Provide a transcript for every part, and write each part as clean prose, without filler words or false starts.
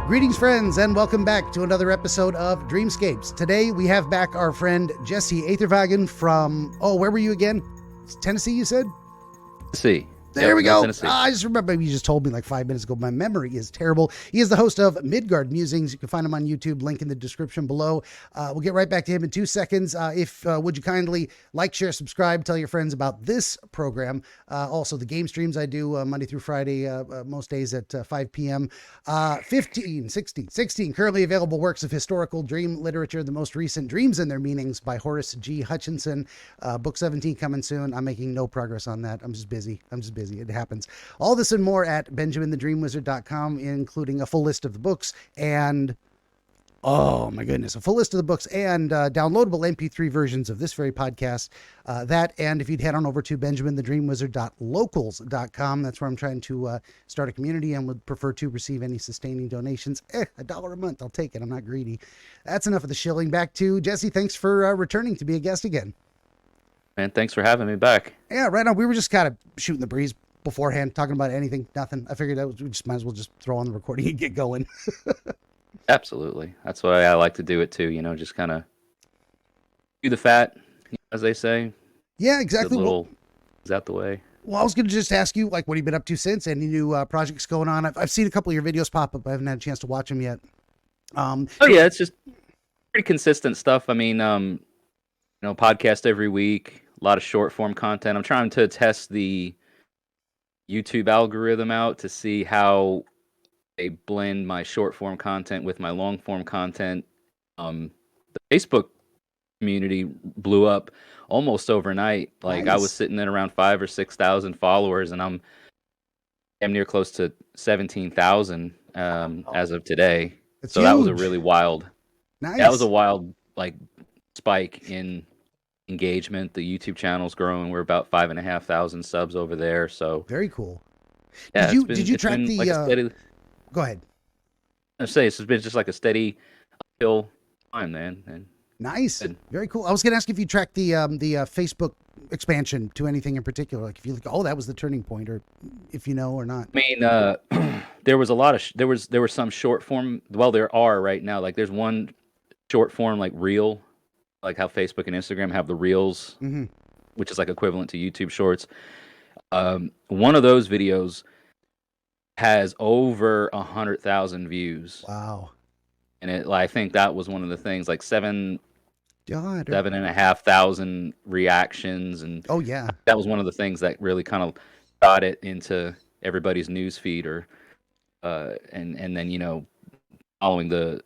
Greetings, friends, and welcome back to another episode of Dreamscapes. Today, we have back our friend Jesse Hveðrungr from, where were you again? Tennessee, you said? Tennessee. There we go. Tennessee. I just remember you just told me like 5 minutes ago. My memory is terrible. He is the host of Midgard Musings. You can find him on YouTube. Link in the description below. We'll get right back to him in 2 seconds. Would you kindly like, share, subscribe, tell your friends about this program. Also, the game streams I do Monday through Friday, most days at 5 p.m. 16 currently available works of historical dream literature. The most recent, Dreams and Their Meanings by Horace G. Hutchinson. Book 17 coming soon. I'm making no progress on that. I'm just busy. It happens. All this and more at BenjaminTheDreamWizard.com, including a full list of the books and, oh my goodness, a full list of the books and downloadable MP3 versions of this very podcast. And if you'd head on over to BenjaminTheDreamWizard.locals.com, that's where I'm trying to start a community and would prefer to receive any sustaining donations. $1 a month, I'll take it. I'm not greedy. That's enough of the shilling. Back to Jesse. Thanks for returning to be a guest again. Man, thanks for having me back. Yeah, right on. We were just kind of shooting the breeze beforehand, talking about anything, nothing. I figured we just might as well just throw on the recording and get going. Absolutely. That's why I like to do it too, just kind of do the fat, as they say. Yeah, exactly. Is that the way? Well, I was going to just ask you, like, what have you been up to since? Any new projects going on? I've seen a couple of your videos pop up. I haven't had a chance to watch them yet. It's just pretty consistent stuff. I mean, podcast every week. A lot of short form content. I'm trying to test the YouTube algorithm out to see how they blend my short form content with my long form content. The Facebook community blew up almost overnight. Like nice. I was sitting at around 5,000 or 6,000 followers, and I'm near close to 17,000 as of today. That's so huge. That was a really wild. Nice. That was a wild spike in engagement. The YouTube channel's growing. We're about 5,500 subs over there. So very cool. Yeah, did you track the? Like a steady, go ahead. I say it's been just like a steady uphill climb, man. And nice, very cool. I was going to ask if you tracked the Facebook expansion to anything in particular, like if you look, that was the turning point, or if you know or not. I mean, there was a lot of there were some short form. Well, there are right now. Like there's one short form like reel. Like how Facebook and Instagram have the reels, which is like equivalent to YouTube Shorts. One of those videos has over 100,000 views. Wow! And I think that was one of the things, like 7,500 reactions, and that was one of the things that really kind of got it into everybody's news feed, or and then following the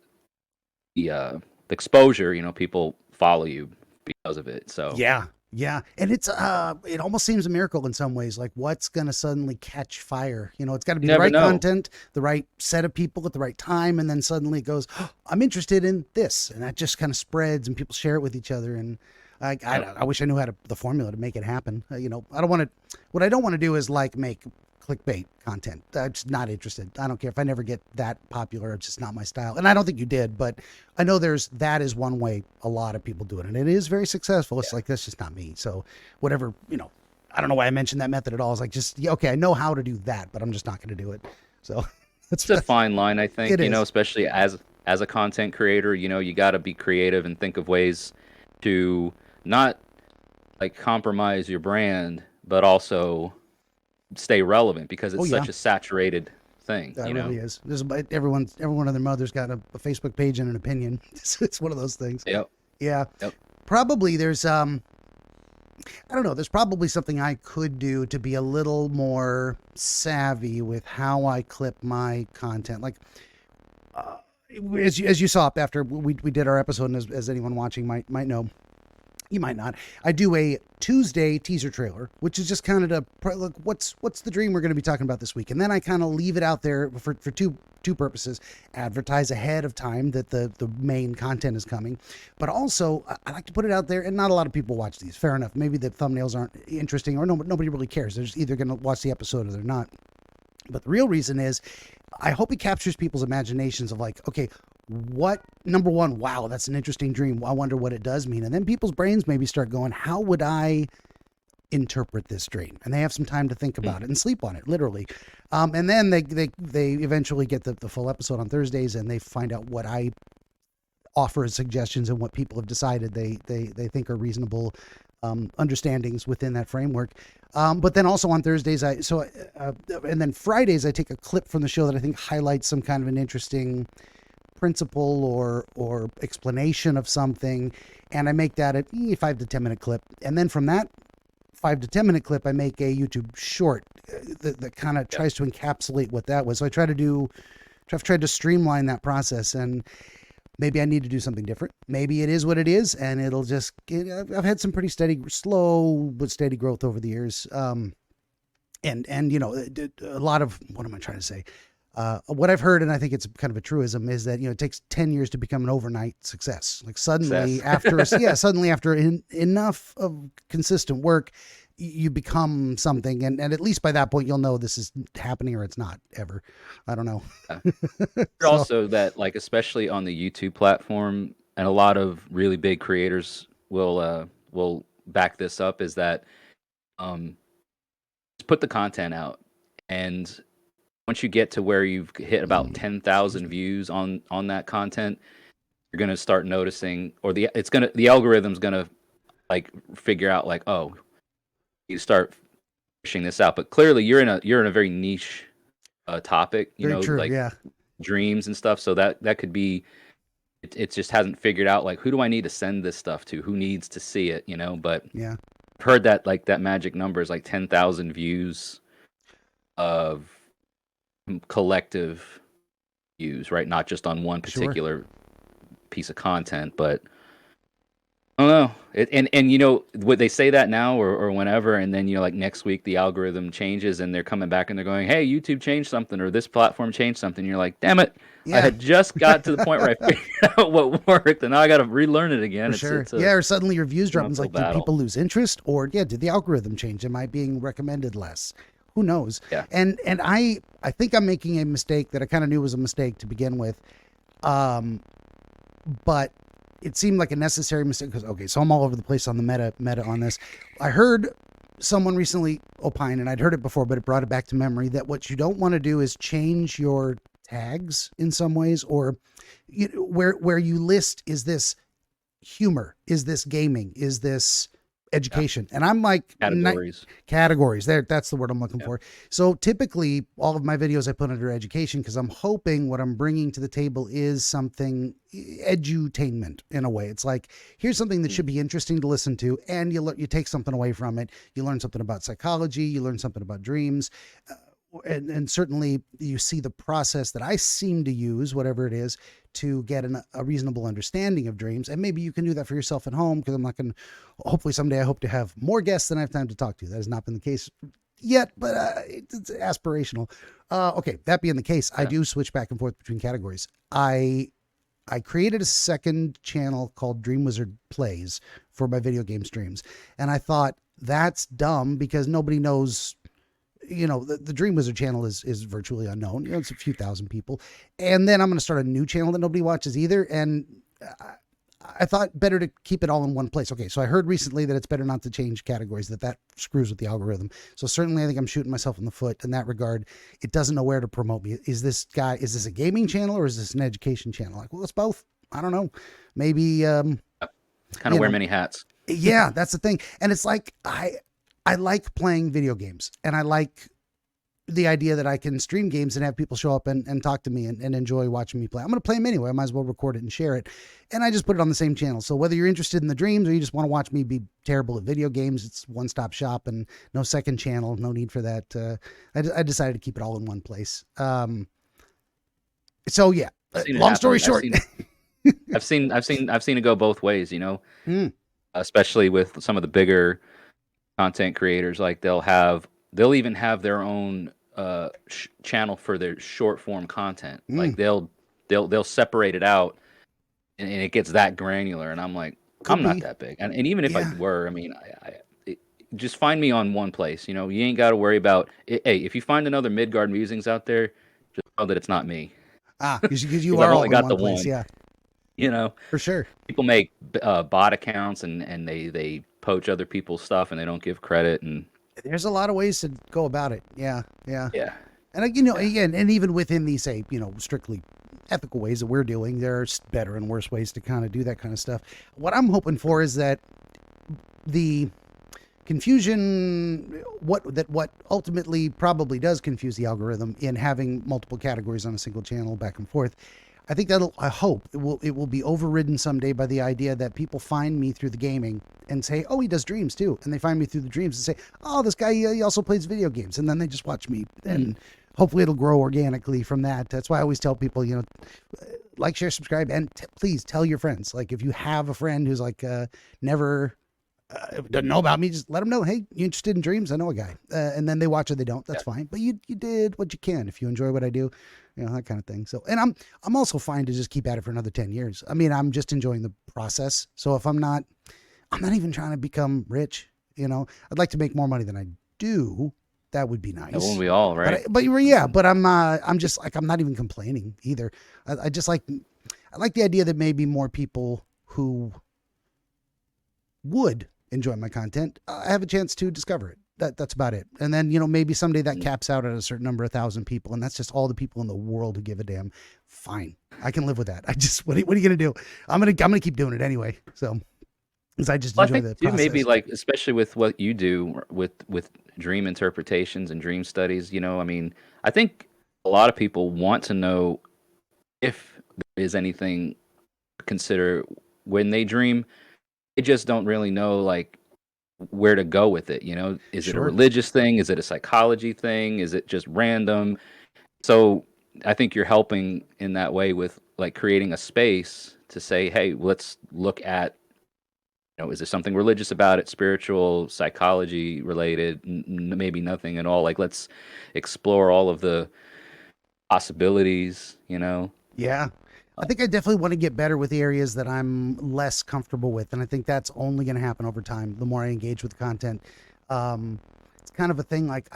exposure, people follow you because of it. So yeah, and it's it almost seems a miracle in some ways. Like what's gonna suddenly catch fire? It's got to be the right content, the right set of people at the right time, and then suddenly it goes, I'm interested in this, and that just kind of spreads, and people share it with each other. And I wish I knew the formula to make it happen. I don't want to. What I don't want to do is make clickbait content. I'm just not interested. I don't care if I never get that popular. It's just not my style. And I don't think you did, but I know that is one way a lot of people do it, and it is very successful. It's like, that's just not me. So whatever, I don't know why I mentioned that method at all. It's like, I know how to do that, but I'm just not going to do it. So it's a fine line, I think, especially as a content creator, you got to be creative and think of ways to not compromise your brand, but also stay relevant, because it's such a saturated thing. It really is. Everyone and their mother's got a Facebook page and an opinion. It's one of those things. Yep. Yeah. Yep. Probably there's I don't know. There's probably something I could do to be a little more savvy with how I clip my content. Like as you saw after we did our episode, and as anyone watching might know. You might not. I do a Tuesday teaser trailer, which is just kind of look, what's the dream we're going to be talking about this week, and then I kind of leave it out there for two purposes: advertise ahead of time that the main content is coming, but also I like to put it out there, and not a lot of people watch these. Fair enough. Maybe the thumbnails aren't interesting, or nobody really cares. They're just either going to watch the episode or they're not. But the real reason is, I hope it captures people's imaginations of okay, what, number one, wow, that's an interesting dream. I wonder what it does mean. And then people's brains maybe start going, how would I interpret this dream, and they have some time to think about it and sleep on it, literally. And then they eventually get the full episode on Thursdays, and they find out what I offer as suggestions and what people have decided they think are reasonable understandings within that framework. But then also on Thursdays, and then Fridays, I take a clip from the show that I think highlights some kind of an interesting principle or explanation of something, and I make that a 5 to 10 minute clip. And then from that 5 to 10 minute clip, I make a YouTube short that kind of tries to encapsulate what that was. So I've tried to streamline that process, and maybe I need to do something different. Maybe it is what it is, and it'll just I've had some pretty slow but steady growth over the years. And you know, a lot of, what am I trying to say? What I've heard, and I think it's kind of a truism, is that, you know, it takes 10 years to become an overnight success. Like suddenly after enough of consistent work, you become something. And at least by that point, you'll know this is happening or it's not ever. I don't know. Also that, like, especially on the YouTube platform, and a lot of really big creators will back this up, is that, just put the content out, and once you get to where you've hit about 10,000 views on that content, you're gonna start noticing, or the algorithm's gonna like figure out, like, oh, you start pushing this out. But clearly, you're in a very niche topic, you Very know, true, like yeah. dreams and stuff. So that could be, it just hasn't figured out, like, who do I need to send this stuff to? Who needs to see it? You know, but Yeah. I've heard that, like, that magic number is like 10,000 views of collective views, right? Not just on one particular piece of content, but I don't know. And you know, what they say that now or whenever, and then, you know, like next week the algorithm changes and they're coming back and they're going, hey, YouTube changed something, or this platform changed something. You're like, damn it. Yeah. I had just got to the point where I figured out what worked, and now I got to relearn it again. For sure. Yeah, or suddenly your views drop. It's like, did people lose interest, or did the algorithm change? Am I being recommended less? Who knows? Yeah. And I think I'm making a mistake that I kind of knew was a mistake to begin with. But it seemed like a necessary mistake because, okay, so I'm all over the place on the meta on this. I heard someone recently opine, and I'd heard it before, but it brought it back to memory, that what you don't want to do is change your tags in some ways, or where you list, is this humor? Is this gaming? Is this education? And I'm like, categories there, that's the word I'm looking for. So typically all of my videos I put under education, because I'm hoping what I'm bringing to the table is something edutainment in a way. It's like, here's something that should be interesting to listen to, and you take something away from it. You learn something about psychology, you learn something about dreams, and certainly you see the process that I seem to use, whatever it is, to get a reasonable understanding of dreams. And maybe you can do that for yourself at home, because I'm not going to, hopefully someday I hope to have more guests than I have time to talk to. That has not been the case yet, but it's aspirational. Okay, that being the case, I do switch back and forth between categories. I created a second channel called DreamWizard Plays for my video game streams. And I thought, that's dumb, because nobody knows. You know, the DreamWizard channel is virtually unknown. You know, it's a few thousand people. And then I'm going to start a new channel that nobody watches either. And I thought better to keep it all in one place. Okay, so I heard recently that it's better not to change categories, that screws with the algorithm. So certainly I think I'm shooting myself in the foot in that regard. It doesn't know where to promote me. Is this a gaming channel, or is this an education channel? Like, well, it's both. I don't know. Maybe kind of wear many hats. Yeah, that's the thing. And it's like, I like playing video games, and I like the idea that I can stream games and have people show up and talk to me and enjoy watching me play. I'm going to play them anyway. I might as well record it and share it. And I just put it on the same channel. So whether you're interested in the dreams or you just want to watch me be terrible at video games, it's one-stop shop and no second channel. No need for that. I decided to keep it all in one place. So yeah, long story short, I've seen it go both ways, you know, especially with some of the bigger content creators. Like they'll even have their own channel for their short form content. Like they'll separate it out, and it gets that granular. And I'm like, I'm not that big. And even if I were, I mean, just find me on one place. You know, you ain't got to worry about it. Hey, if you find another Midgard Musings out there, just know that it's not me. Because you are only got the place, yeah. You know, for sure. People make bot accounts and they poach other people's stuff and they don't give credit. And There's a lot of ways to go about it. Yeah, yeah. yeah, And again, and even within these, say, strictly ethical ways that we're doing, there's better and worse ways to kind of do that kind of stuff. What I'm hoping for is that the confusion, what ultimately probably does confuse the algorithm in having multiple categories on a single channel back and forth. I hope it will be overridden someday by the idea that people find me through the gaming and say, oh, he does dreams too. And they find me through the dreams and say, oh, this guy, he also plays video games. And then they just watch me, and hopefully it'll grow organically from that. That's why I always tell people, like, share, subscribe, and please tell your friends. Like, if you have a friend who's like, never doesn't know about me, just let them know, hey, you interested in dreams? I know a guy. And then they watch or they don't. That's fine. But you did what you can. If you enjoy what I do, that kind of thing. So, and I'm also fine to just keep at it for another 10 years. I mean, I'm just enjoying the process. So if I'm not even trying to become rich, I'd like to make more money than I do. That would be nice. Won't we all, right? But I'm just like, I'm not even complaining either. I like the idea that maybe more people who would enjoy my content, I have a chance to discover it. That's about it. And then, maybe someday that caps out at a certain number of thousand people, and that's just all the people in the world who give a damn. Fine. I can live with that. What are you going to do? I'm going to keep doing it anyway. So, because I just enjoy the process. Maybe like, especially with what you do with dream interpretations and dream studies, I mean, I think a lot of people want to know if there is anything to consider when they dream. They just don't really know, like, where to go with it. Is it a religious thing? Is it a psychology thing? Is it just random? So I think you're helping in that way with, like, creating a space to say, hey, let's look at, is there something religious about it, spiritual, psychology related, maybe nothing at all. Like, let's explore all of the possibilities, Yeah. I think I definitely want to get better with the areas that I'm less comfortable with. And I think that's only going to happen over time, the more I engage with the content. It's kind of a thing like,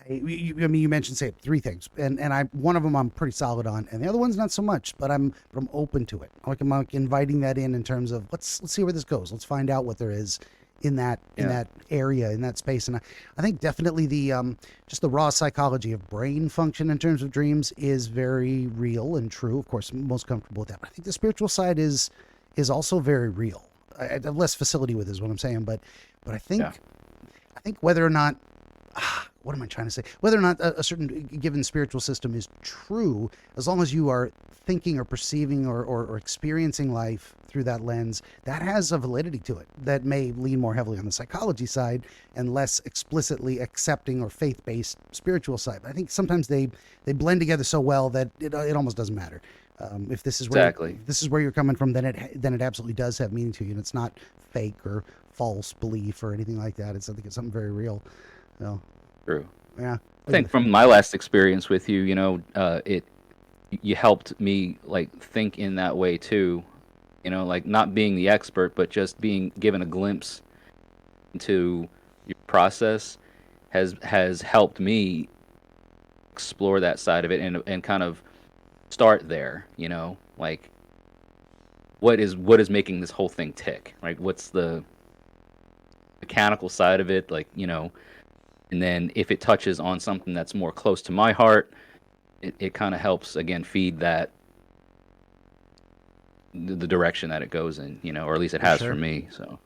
you mentioned, say, three things, and one of them I'm pretty solid on, and the other one's not so much, but I'm open to it. I'm like inviting that in terms of let's see where this goes. Let's find out what there is in that area, in that space. And I think definitely the just the raw psychology of brain function in terms of dreams is very real and true. Of course, I'm most comfortable with that. But I think the spiritual side is also very real. I have less facility with is what I'm saying, but I think whether or not what am I trying to say? Whether or not a certain given spiritual system is true, as long as you are thinking or perceiving or experiencing life through that lens, that has a validity to it that may lean more heavily on the psychology side and less explicitly accepting or faith-based spiritual side. But I think sometimes they blend together so well that it almost doesn't matter. If this is where you're coming from, then it absolutely does have meaning to you, and it's not fake or false belief or anything like that. I think it's something very real. So. True. Yeah. I think from my last experience with you, you helped me, like, think in that way too. Like, not being the expert, but just being given a glimpse into your process has helped me explore that side of it and kind of start there. Like, what is making this whole thing tick? Right? What's the mechanical side of it? Like, and then if it touches on something that's more close to my heart, it kind of helps, again, feed that the direction that it goes in, or at least it has for me. So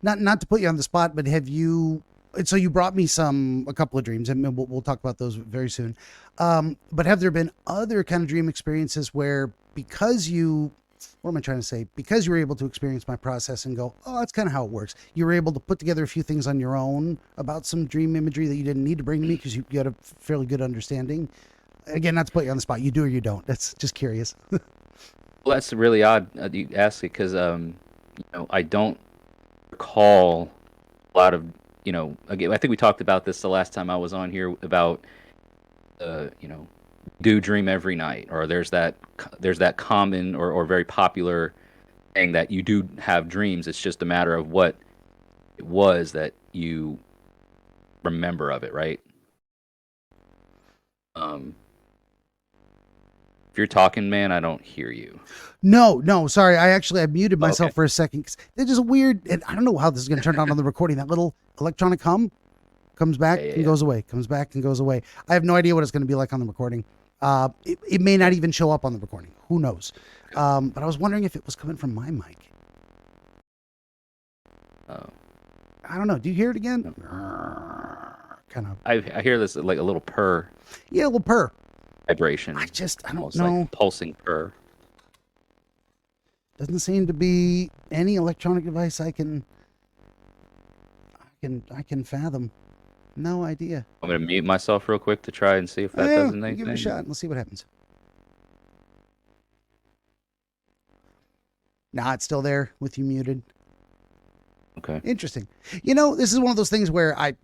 not to put you on the spot, but so you brought me a couple of dreams, and we'll talk about those very soon. But have there been other kind of dream experiences where what am I trying to say? Because you were able to experience my process and go, oh, that's kind of how it works. You were able to put together a few things on your own about some dream imagery that you didn't need to bring to me because you got a fairly good understanding. Again, not to put you on the spot. You do or you don't. That's just curious. Well, that's really odd you ask it because, I don't recall a lot of, again, I think we talked about this the last time I was on here about, do dream every night, or there's that common or very popular thing that you do have dreams. It's just a matter of what it was that you remember of it, right? you're talking, man, I don't hear you. No, sorry. I muted myself Okay. for a second. 'Cause there's just a weird, and I don't know how this is going to turn out on the recording. That little electronic hum comes back and goes away, comes back and goes away. I have no idea what it's going to be like on the recording. It may not even show up on the recording. Who knows? But I was wondering if it was coming from my mic. I don't know. Do you hear it again? Kind of. I hear this like a little purr Yeah, a little purr. vibration. I don't Almost know. like pulsing purr. Doesn't seem to be any electronic device I can fathom. No idea. I'm gonna mute myself real quick to try and see if that does anything. Give it a shot. Let's see what happens. Nah, it's still there with you muted. Okay. Interesting. You know, this is one of those things where I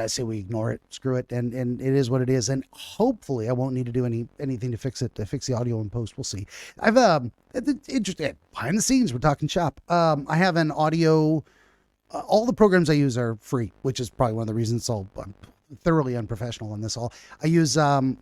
say we ignore it, screw it, and it is what it is. And hopefully, I won't need to do anything to fix it, to fix the audio in post. We'll see. I've interesting behind the scenes. We're talking shop. I have an audio. All the programs I use are free, which is probably one of the reasons I'm thoroughly unprofessional in this. I use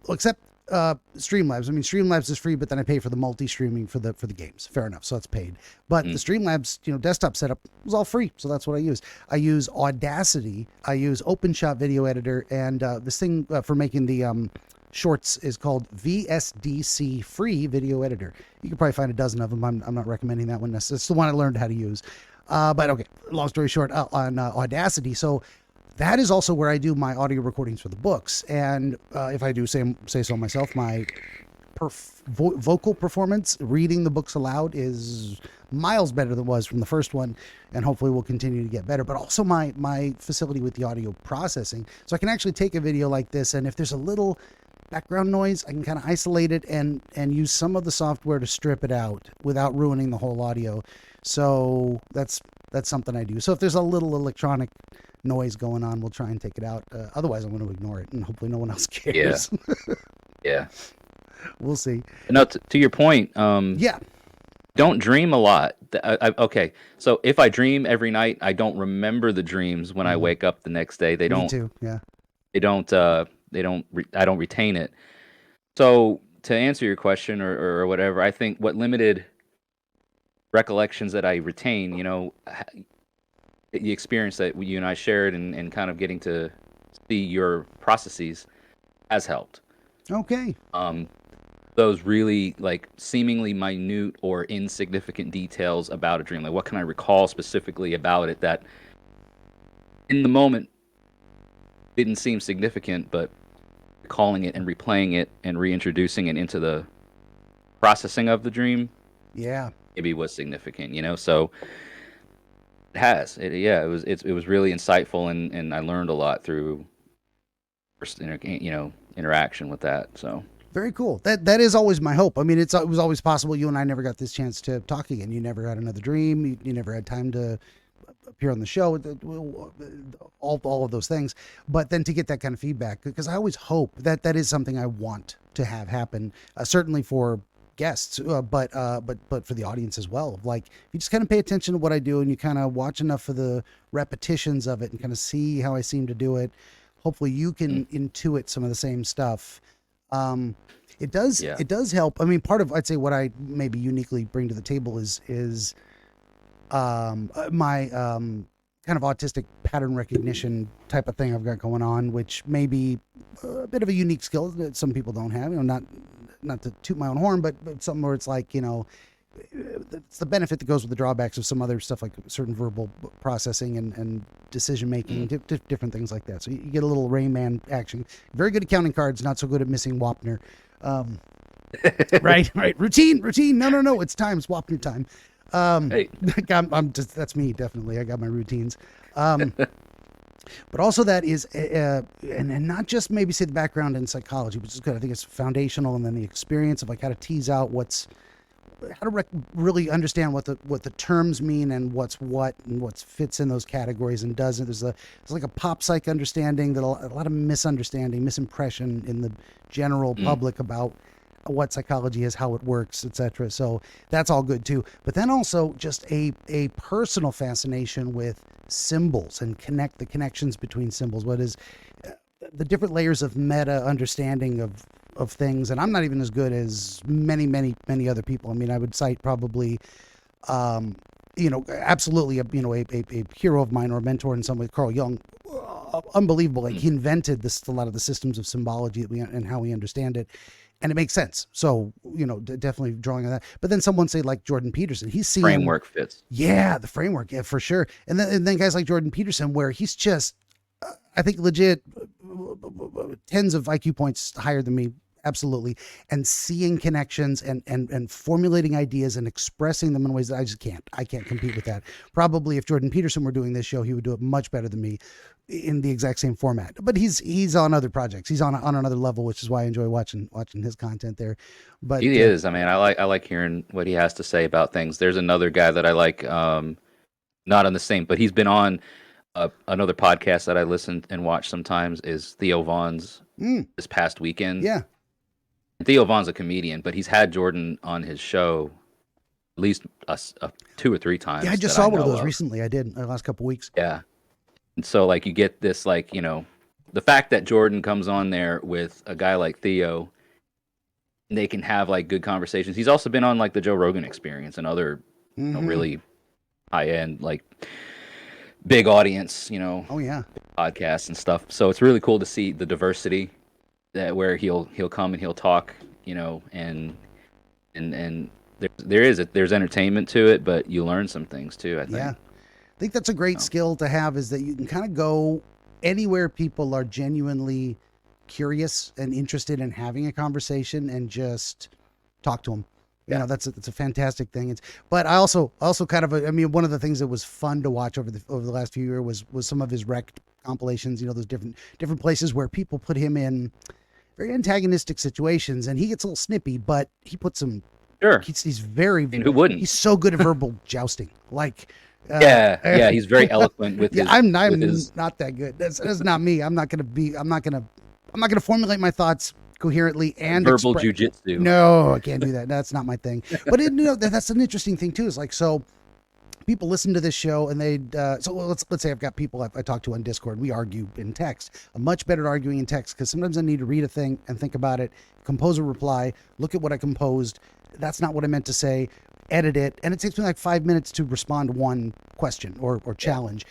except Streamlabs. I mean, Streamlabs is free, but then I pay for the multi-streaming for the games. Fair enough, so it's paid. But the Streamlabs, desktop setup was all free, so that's what I use. I use Audacity. I use OpenShot Video Editor, and this thing for making the shorts is called VSDC Free Video Editor. You can probably find a dozen of them. I'm not recommending that one necessarily. It's the one I learned how to use. But okay, long story short, on Audacity. So that is also where I do my audio recordings for the books. And if I do say so myself, my vocal performance, reading the books aloud, is miles better than it was from the first one, and hopefully will continue to get better. But also my facility with the audio processing. So I can actually take a video like this, and if there's a little background noise, I can kind of isolate it and use some of the software to strip it out without ruining the whole audio. So that's something I do. So if there's a little electronic noise going on, we'll try and take it out. Otherwise, I'm going to ignore it, and hopefully no one else cares. Yeah. We'll see. No, to your point. Yeah. Don't dream a lot. Okay, so if I dream every night, I don't remember the dreams when I wake up the next day. They don't. Me too. Yeah. They don't. I don't retain it. So to answer your question or whatever, I think what limited recollections that I retain, the experience that you and I shared and kind of getting to see your processes has helped. Okay. Those really like seemingly minute or insignificant details about a dream, like what can I recall specifically about it that in the moment didn't seem significant, but calling it and replaying it and reintroducing it into the processing of the dream, maybe was significant. So it has. It was really insightful, and I learned a lot through first interaction with that. So very cool. That is always my hope. I mean, it was always possible you and I never got this chance to talk again. You never had another dream. You never had time to appear on the show, all of those things. But then to get that kind of feedback, because I always hope that is something I want to have happen, certainly for guests, but for the audience as well. Like, if you just kind of pay attention to what I do and you kind of watch enough of the repetitions of it and kind of see how I seem to do it, hopefully you can intuit some of the same stuff. It does help. I mean, part of, I'd say, what I maybe uniquely bring to the table is my kind of autistic pattern recognition type of thing I've got going on, which may be a bit of a unique skill that some people don't have. Not to toot my own horn, but something where it's like, it's the benefit that goes with the drawbacks of some other stuff, like certain verbal processing and decision making, different things like that. So you get a little Rain Man action. Very good at counting cards, not so good at missing Wapner. Right. Routine. No, it's time. It's Wapner time. Hey. I'm just, that's me, definitely. I got my routines. But also that is, and not just maybe say the background in psychology, which is good. I think it's foundational, and then the experience of like how to tease out how to really understand what the terms mean and what's what and what fits in those categories and doesn't. There's like a pop psych understanding that a lot of misimpression in the general public about what psychology is, how it works, etc. So that's all good too. But then also just a personal fascination with symbols and the connections between symbols. What is the different layers of meta understanding of of things, and I'm not even as good as many other people. I mean, I would cite probably, absolutely a hero of mine or a mentor in some way, Carl Jung. Unbelievable. Like he invented a lot of the systems of symbology and how we understand it. And it makes sense. So, definitely drawing on that. But then someone say like Jordan Peterson, he's seeing Framework fits. Yeah, the framework. Yeah, for sure. And then guys like Jordan Peterson, where he's just, I think legit tens of IQ points higher than me. Absolutely. And seeing connections and formulating ideas and expressing them in ways that I can't compete with that. Probably if Jordan Peterson were doing this show, he would do it much better than me in the exact same format. But he's on other projects. He's on another level, which is why I enjoy watching his content there. But He is. I mean, I like hearing what he has to say about things. There's another guy that I like, not on the same, but he's been on another podcast that I listen and watch sometimes is Theo Vaughn's this past weekend. Yeah. Theo Vaughn's a comedian, but he's had Jordan on his show at least 2 or 3 times. Yeah, I just saw one of those recently. I did the last couple weeks. Yeah. And so like you get this like, the fact that Jordan comes on there with a guy like Theo, and they can have like good conversations. He's also been on like the Joe Rogan Experience and other really high end like big audience, Oh yeah, podcasts and stuff. So it's really cool to see the diversity that where he'll come and he'll talk, and there's entertainment to it, but you learn some things too, I think. Yeah. I think that's a great skill to have, is that you can kind of go anywhere people are genuinely curious and interested in having a conversation and just talk to them. It's a fantastic thing. But I also kind of, one of the things that was fun to watch over the last few years was some of his rec compilations, those different places where people put him in very antagonistic situations, and he gets a little snippy, but he puts some, sure. He's very, who wouldn't? He's so good at verbal jousting. Like, he's very eloquent with his. I'm not that good. That's not me. I'm not gonna formulate my thoughts coherently and verbal jujitsu. No, I can't do that. That's not my thing. But that's an interesting thing too. Is like, so people listen to this show and let's say I've got people I talk to on Discord. We argue in text. I'm much better at arguing in text because sometimes I need to read a thing and think about it, compose a reply, look at what I composed. That's not what I meant to say. Edit it, and it takes me like 5 minutes to respond to one question or challenge.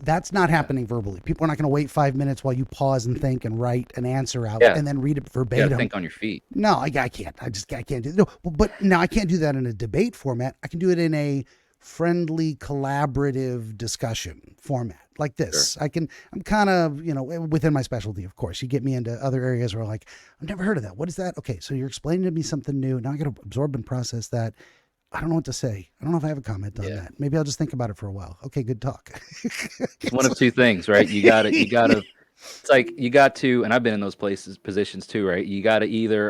That's not happening verbally. People are not going to wait 5 minutes while you pause and think and write an answer out and then read it verbatim. You gotta think on your feet. No, I can't. I can't do it. No, but now I can't do that in a debate format. I can do it in a friendly, collaborative discussion format like this. Sure. I'm kind of, within my specialty, of course. You get me into other areas where like, I've never heard of that. What is that? Okay, so you're explaining to me something new. Now I got to absorb and process that. I don't know what to say. I don't know if I have a comment on that. Maybe I'll just think about it for a while. Okay, good talk. It's one of two things, right? You gotta, it's like you got to, and I've been in those positions too, right? You gotta either,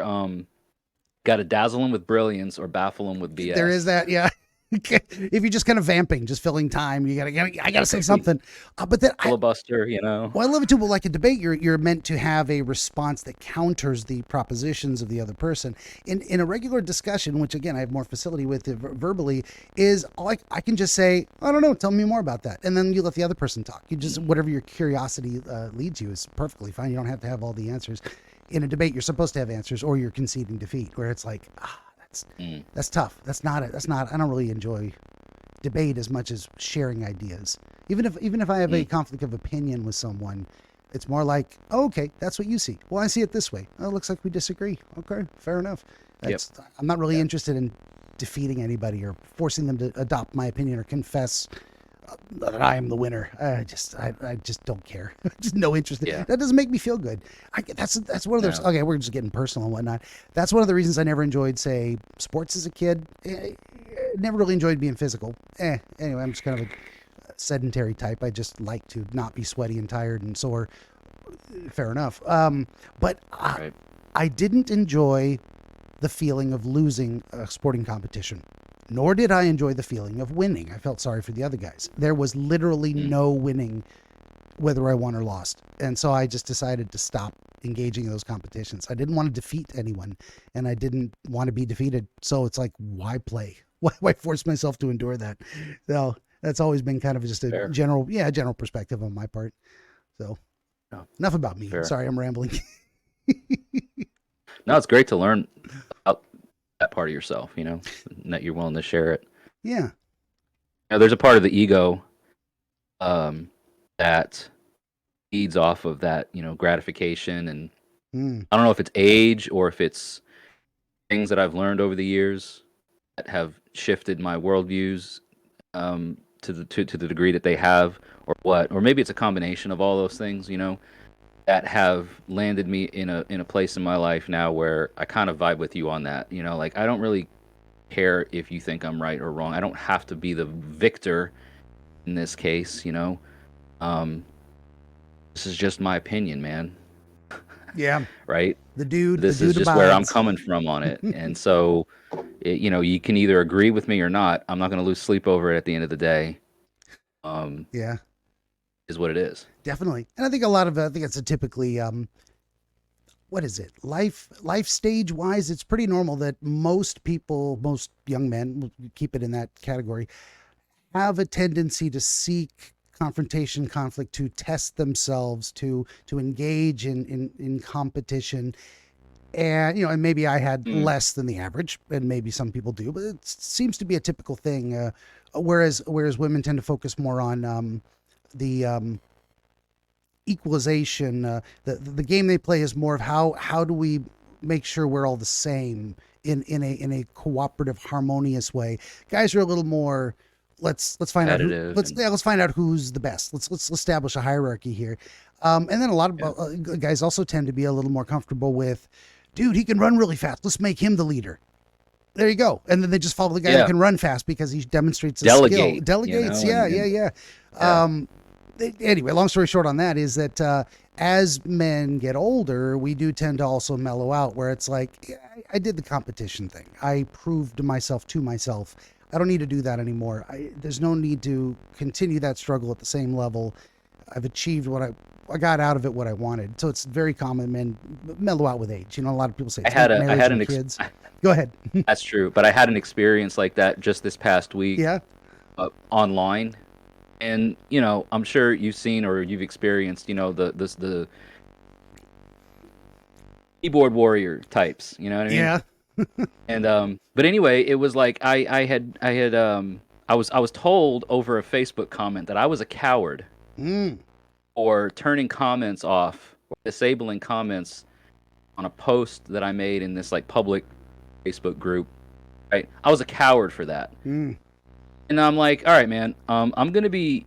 gotta dazzle them with brilliance or baffle them with BS. There is that, yeah. If you're just kind of vamping, just filling time, I gotta say something. But then filibuster, Well, I love it too. Well, like a debate, you're meant to have a response that counters the propositions of the other person. In a regular discussion, which again I have more facility with verbally, is like I can just say, I don't know, tell me more about that, and then you let the other person talk. You just whatever your curiosity leads you is perfectly fine. You don't have to have all the answers. In a debate, you're supposed to have answers, or you're conceding defeat, where it's like, that's tough. That's not. I don't really enjoy debate as much as sharing ideas. Even if I have a conflict of opinion with someone, it's more like, oh, okay, that's what you see. Well, I see it this way. Oh, it looks like we disagree. Okay, fair enough. I'm not really interested in defeating anybody or forcing them to adopt my opinion or confess that I am the winner. I just don't care. Just no interest. That doesn't make me feel good. That's one of those. Okay, we're just getting personal and whatnot. That's one of the reasons I never enjoyed, say, sports as a kid. Never really enjoyed being physical. Anyway, I'm just kind of a sedentary type. I just like to not be sweaty and tired and sore. Fair enough. But I didn't enjoy the feeling of losing a sporting competition. Nor did I enjoy the feeling of winning. I felt sorry for the other guys. There was literally no winning, whether I won or lost. And so I just decided to stop engaging in those competitions. I didn't want to defeat anyone, and I didn't want to be defeated. So it's like, why play? Why force myself to endure that? So that's always been kind of just a general perspective on my part. So enough about me. Sorry, I'm rambling. No, it's great to learn about that part of yourself, and that you're willing to share it. Yeah. There's a part of the ego that feeds off of that, gratification. And I don't know if it's age or if it's things that I've learned over the years that have shifted my worldviews to the degree that they have, or what, or maybe it's a combination of all those things, that have landed me in a place in my life now where I kind of vibe with you on that. Like, I don't really care if you think I'm right or wrong. I don't have to be the victor in this case. This is just my opinion, man. Yeah. Right. This is just where I'm coming from on it. And so, you can either agree with me or not. I'm not going to lose sleep over it at the end of the day. Yeah. Is what it is. Definitely. And I think I think it's a typically, what is it? Life stage wise, it's pretty normal that most young men, we'll keep it in that category, have a tendency to seek confrontation, conflict, to test themselves, to engage in competition. And, and maybe I had less than the average, and maybe some people do, but it seems to be a typical thing. Whereas women tend to focus more on the equalization. The game they play is more of how do we make sure we're all the same in a cooperative, harmonious way. Guys are a little more, let's find out let's find out who's the best. Let's establish a hierarchy here. And then a lot of guys also tend to be a little more comfortable with, dude, he can run really fast. Let's make him the leader. There you go. And then they just follow the guy who can run fast because he demonstrates his skill. Delegates. Yeah. Anyway, long story short on that is that as men get older, we do tend to also mellow out, where it's like, I did the competition thing. I proved to myself. I don't need to do that anymore. There's no need to continue that struggle at the same level. I've achieved what I got out of it, what I wanted. So it's very common men mellow out with age. A lot of people say I had an kids. Go ahead. That's true, but I had an experience like that just this past week. Yeah. Online, and I'm sure you've seen or you've experienced, the keyboard warrior types. You know what I mean? Yeah. And but anyway, it was like I was told over a Facebook comment that I was a coward for turning comments off or disabling comments on a post that I made in this like public Facebook group. Right, I was a coward for that. And I'm like, all right, man, I'm gonna be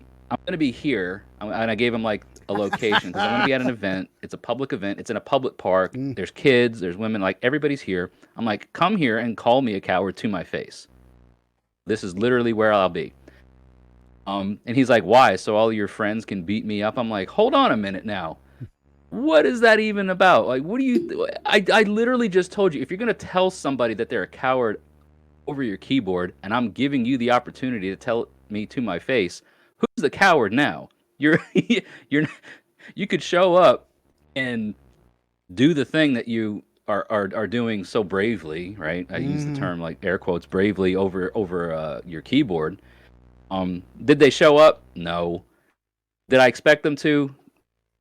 here, and I gave him like a location because I'm gonna be at an event. It's a public event. It's in a public park. There's kids. There's women. Like, everybody's here. I'm like, come here and call me a coward to my face. This is literally where I'll be. And he's like, why? So all your friends can beat me up? I'm like, hold on a minute now. What is that even about? Like, what do you? I literally just told you, if you're gonna tell somebody that they're a coward over your keyboard, and I'm giving you the opportunity to tell me to my face, who's the coward now? You could show up and do the thing that you are doing so bravely, right? I use the term like air quotes bravely over your keyboard. Did they show up? No. Did I expect them to?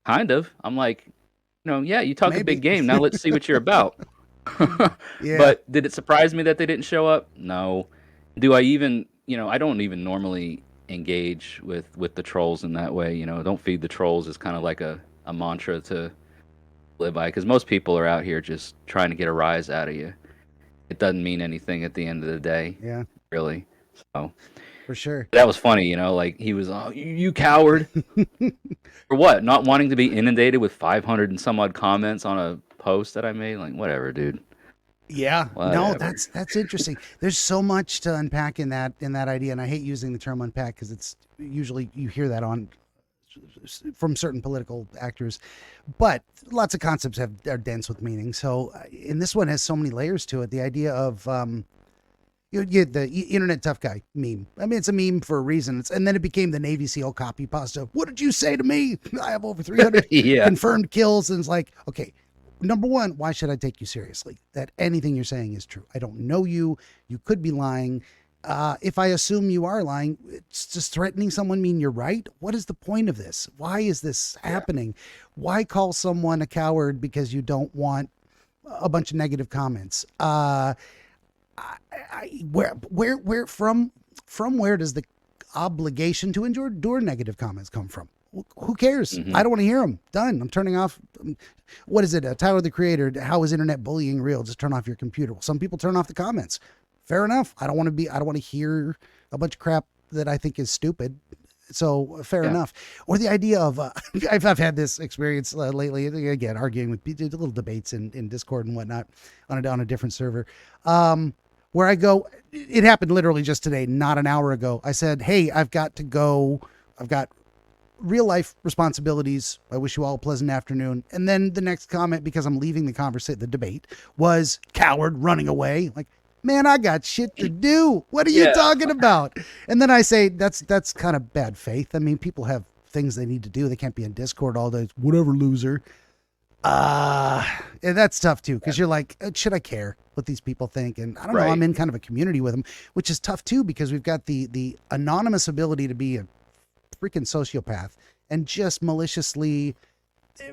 Kind of. I'm like, yeah, you talk a big game. Now let's see what you're about. Yeah. But did it surprise me that they didn't show up? No. Do I even, I don't even normally engage with the trolls in that way. Don't feed the trolls is kind of like a mantra to live by, because most people are out here just trying to get a rise out of you. It doesn't mean anything at the end of the day. Yeah. Really. So for sure. That was funny, like he was, oh, you coward. For what? Not wanting to be inundated with 500 and some odd comments on a post that I made? Like, whatever, dude. Yeah. Whatever. No, that's interesting. There's so much to unpack in that idea, and I hate using the term unpack because it's usually you hear that from certain political actors, but lots of concepts are dense with meaning. So and this one has so many layers to it. The idea of the internet tough guy meme. I mean, it's a meme for a reason. And then it became the Navy SEAL copy pasta. What did you say to me? I have over 300 confirmed kills. And it's like, okay, number one, why should I take you seriously? That anything you're saying is true. I don't know you. You could be lying. If I assume you are lying, it's just threatening someone mean you're right. What is the point of this? Why is this happening? Why call someone a coward because you don't want a bunch of negative comments. Where from where does the obligation to endure negative comments come from? Who cares? I don't want to hear them. Done. I'm turning off. What is it? Tyler, the Creator. How is internet bullying real? Just turn off your computer. Well, some people turn off the comments. Fair enough. I don't want to hear a bunch of crap that I think is stupid. So fair enough. Or the idea of, I've had this experience lately, again, arguing with people, little debates in Discord and whatnot on a different server, where I go, it happened literally just today, not an hour ago. I said, hey, I've got to go. I've got real life responsibilities. I wish you all a pleasant afternoon. And then the next comment, because I'm leaving the debate, was coward running away. Like, man, I got shit to do. What are you talking about? And then I say, that's kind of bad faith. I mean, people have things they need to do. They can't be in Discord all day. Whatever, loser. And that's tough too, because you're like, should I care what these people think? And I don't know, I'm in kind of a community with them, which is tough too, because we've got the anonymous ability to be a freaking sociopath and just maliciously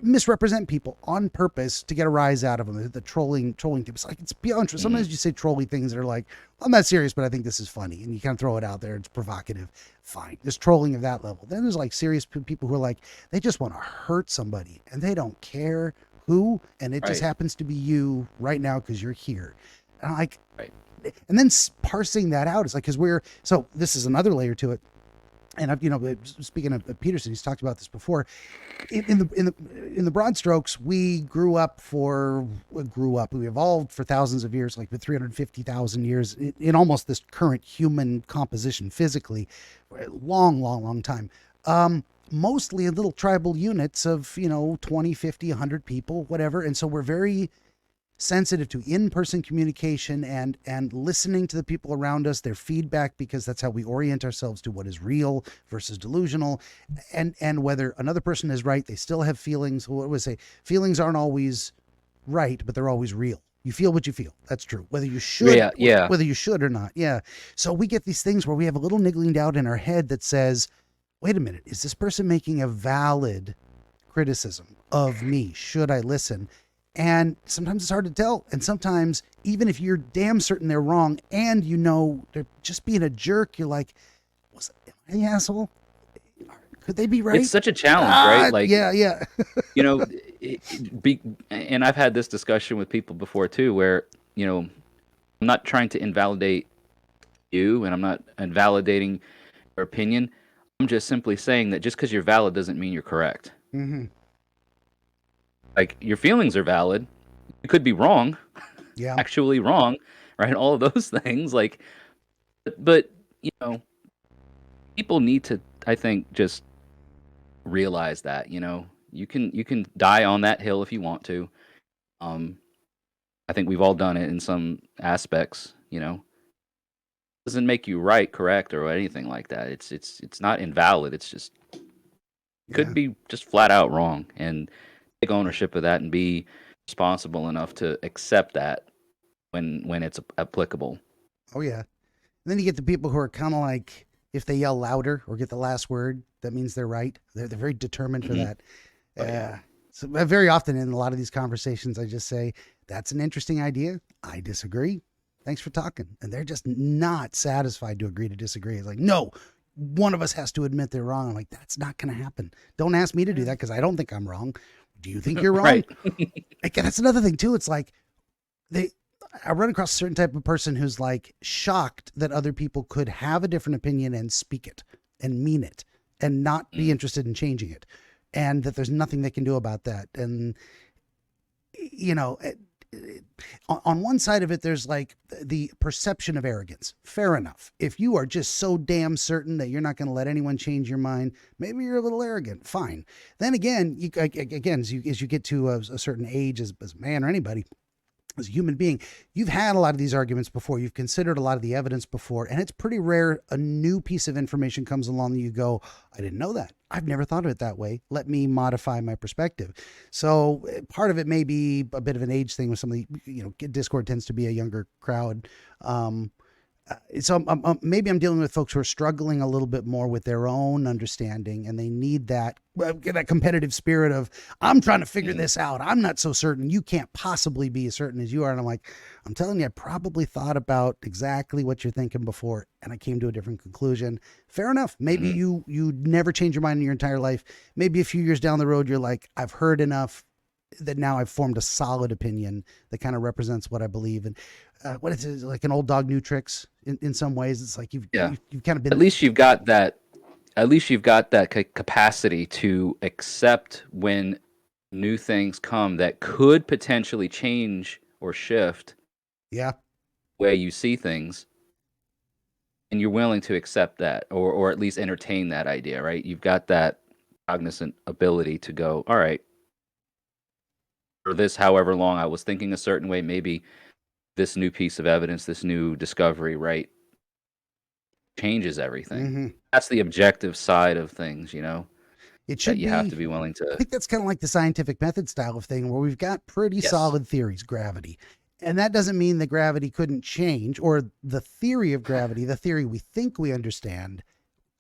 misrepresent people on purpose to get a rise out of them. The trolling tips, like, it's beyond true. Sometimes you say trolly things that are like, I'm not serious, but I think this is funny, and you kind of throw it out there. It's provocative. Fine. There's trolling of that level. Then there's like serious people who are like, they just want to hurt somebody and they don't care who, and it just happens to be you right now because you're here. And I'm like, and then parsing that out is like, because so this is another layer to it. And speaking of Peterson, he's talked about this before. In the broad strokes, we we evolved for thousands of years, like for 350,000 years, in almost this current human composition physically, long time. Mostly in little tribal units of 20, 50, 100 people, whatever. And so we're very sensitive to in-person communication and listening to the people around us, their feedback, because that's how we orient ourselves to what is real versus delusional. And whether another person is right, they still have feelings. What would I say? Feelings aren't always right, but they're always real. You feel what you feel. That's true. Whether you should, whether you should or not. Yeah. So we get these things where we have a little niggling doubt in our head that says, wait a minute, is this person making a valid criticism of me? Should I listen? And sometimes it's hard to tell. And sometimes, even if you're damn certain they're wrong and they're just being a jerk, you're like, am I the asshole? Could they be right? It's such a challenge, right? Like, yeah. And I've had this discussion with people before too, where, I'm not trying to invalidate you and I'm not invalidating your opinion. I'm just simply saying that just because you're valid doesn't mean you're correct. Mm-hmm. Like, your feelings are valid. You could be wrong. Yeah. Actually wrong, right? All of those things. Like, but, people need to, I think, just realize that, you can die on that hill if you want to. I think we've all done it in some aspects, doesn't make you right, correct, or anything like that. It's not invalid. It's just, could be just flat out wrong, and take ownership of that and be responsible enough to accept that when it's applicable. Oh yeah. And then you get the people who are kind of like, if they yell louder or get the last word, that means they're right. They're very determined for that. So very often in a lot of these conversations, I just say, that's an interesting idea. I disagree. Thanks for talking. And they're just not satisfied to agree to disagree. It's like, no, one of us has to admit they're wrong. I'm like, that's not going to happen. Don't ask me to do that because I don't think I'm wrong. Do you think you're wrong? Right. Again, that's another thing too. It's like I run across a certain type of person who's like shocked that other people could have a different opinion and speak it and mean it and not be interested in changing it, and that there's nothing they can do about that. And on one side of it, there's like the perception of arrogance. Fair enough. If you are just so damn certain that you're not going to let anyone change your mind, maybe you're a little arrogant. Fine. Then again, as you get to a certain age as a man or anybody, as a human being, you've had a lot of these arguments before. You've considered a lot of the evidence before, and it's pretty rare a new piece of information comes along that you go, I didn't know that. I've never thought of it that way. Let me modify my perspective. So part of it may be a bit of an age thing with some of the, Discord tends to be a younger crowd. So maybe I'm dealing with folks who are struggling a little bit more with their own understanding, and they need that competitive spirit of, I'm trying to figure Mhm. this out. I'm not so certain. You can't possibly be as certain as you are. And I'm like, I'm telling you, I probably thought about exactly what you're thinking before, and I came to a different conclusion. Fair enough. Maybe Mhm. you never change your mind in your entire life. Maybe a few years down the road, you're like, I've heard enough that now I've formed a solid opinion that kind of represents what I believe. And what is it, like an old dog, new tricks in some ways. It's like Yeah. you've kind of At been, least you've got that. At least you've got that capacity to accept when new things come that could potentially change or shift yeah. the way you see things, and you're willing to accept that, or at least entertain that idea, right? You've got that cognizant ability to go, all right, for this however long I was thinking a certain way, maybe this new piece of evidence, this new discovery, right, changes everything. Hmm. That's the objective side of things, you know, It that should you have be. to be willing I to. think that's kind of like the scientific method style of thing where we've got pretty Yes. solid theories, gravity. And that doesn't mean that gravity couldn't change, or the theory of gravity, the theory we think we understand,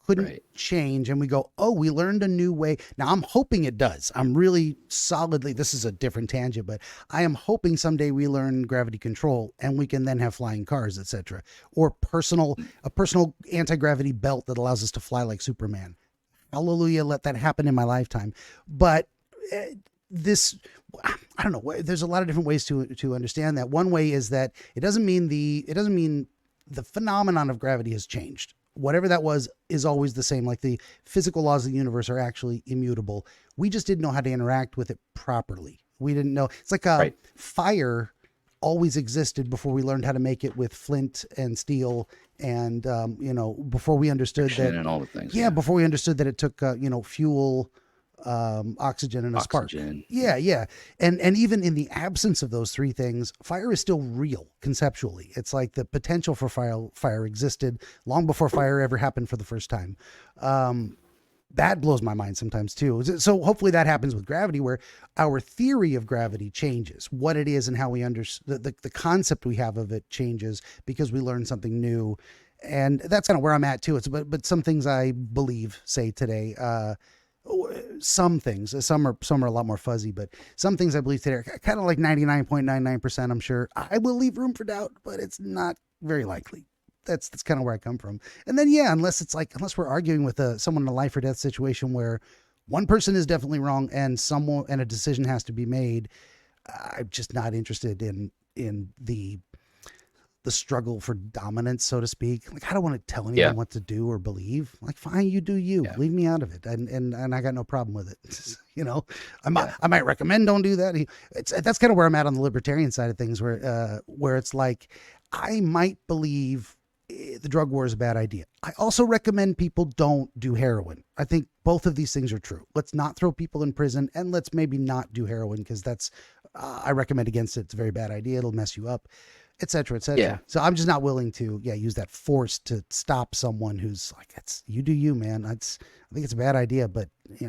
couldn't Right. change. And we go, oh, we learned a new way. Now I'm hoping it does. I'm really solidly, this is a different tangent, but I am hoping someday we learn gravity control and we can then have flying cars, etc., or a personal anti-gravity belt that allows us to fly like Superman. Hallelujah, let that happen in my lifetime. But uh, this, I don't know, there's a lot of different ways to understand that. One way is that it doesn't mean the phenomenon of gravity has changed. Whatever that was is always the same. Like the physical laws of the universe are actually immutable. We just didn't know how to interact with it properly. We didn't know. It's like Right. fire always existed before we learned how to make it with flint and steel, and before we understood Friction that, and all the things. yeah, Yeah. before we understood that it took fuel, oxygen, and a spark. Oxygen. Yeah, yeah. And even in the absence of those three things, fire is still real conceptually. It's like the potential for fire existed long before fire ever happened for the first time. Um, that blows my mind sometimes too. So hopefully that happens with gravity, where our theory of gravity changes, what it is and how we understand the concept we have of it changes because we learn something new. And that's kind of where I'm at too. But some things I believe say today, some things, some are a lot more fuzzy, but some things I believe today are kind of like 99.99%. I'm sure I will leave room for doubt, but it's not very likely. That's kind of where I come from. And then yeah, unless we're arguing with someone in a life or death situation where one person is definitely wrong and someone and a decision has to be made, I'm just not interested in the struggle for dominance, so to speak. Like I don't want to tell anyone Yeah. what to do or believe. Like fine, you do you. Yeah. Leave me out of it, and I got no problem with it. Yeah. I might recommend don't do that. That's kind of where I'm at on the libertarian side of things, where it's like I might believe the drug war is a bad idea. I also recommend people don't do heroin. I think both of these things are true. Let's not throw people in prison, and let's maybe not do heroin because that's I recommend against it. It's a very bad idea. It'll mess you up, et cetera, et Yeah. cetera. So I'm just not willing to, use that force to stop someone who's like, it's you do you, man. I think it's a bad idea, but I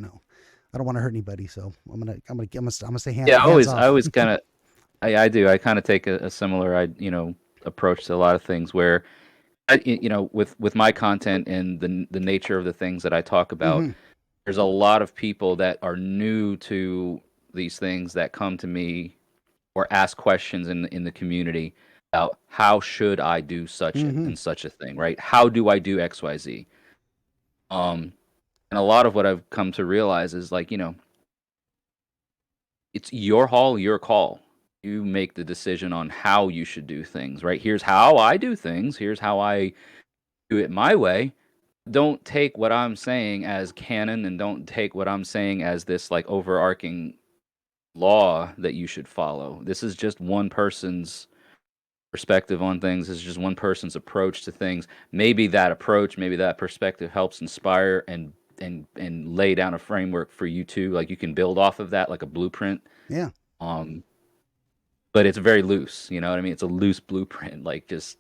don't want to hurt anybody, so I'm gonna stay Yeah. hands I off. always kind of, I do. I kind of take a similar, approach to a lot of things where, with my content and the nature of the things that I talk about, Hmm. there's a lot of people that are new to these things that come to me or ask questions in the community about how should I do such Hmm. and such a thing, right? How do I do XYZ? Um, and a lot of what I've come to realize is like, it's your hall, your call. You make the decision on how you should do things, right? Here's how I do things. Here's how I do it my way. Don't take what I'm saying as canon, and don't take what I'm saying as this like overarching law that you should follow. This is just one person's perspective on things. This is just one person's approach to things. Maybe that approach, maybe that perspective helps inspire and lay down a framework for you too. Like you can build off of that like a blueprint. Yeah. Um, but it's very loose. You know what I mean? It's a loose blueprint. Like just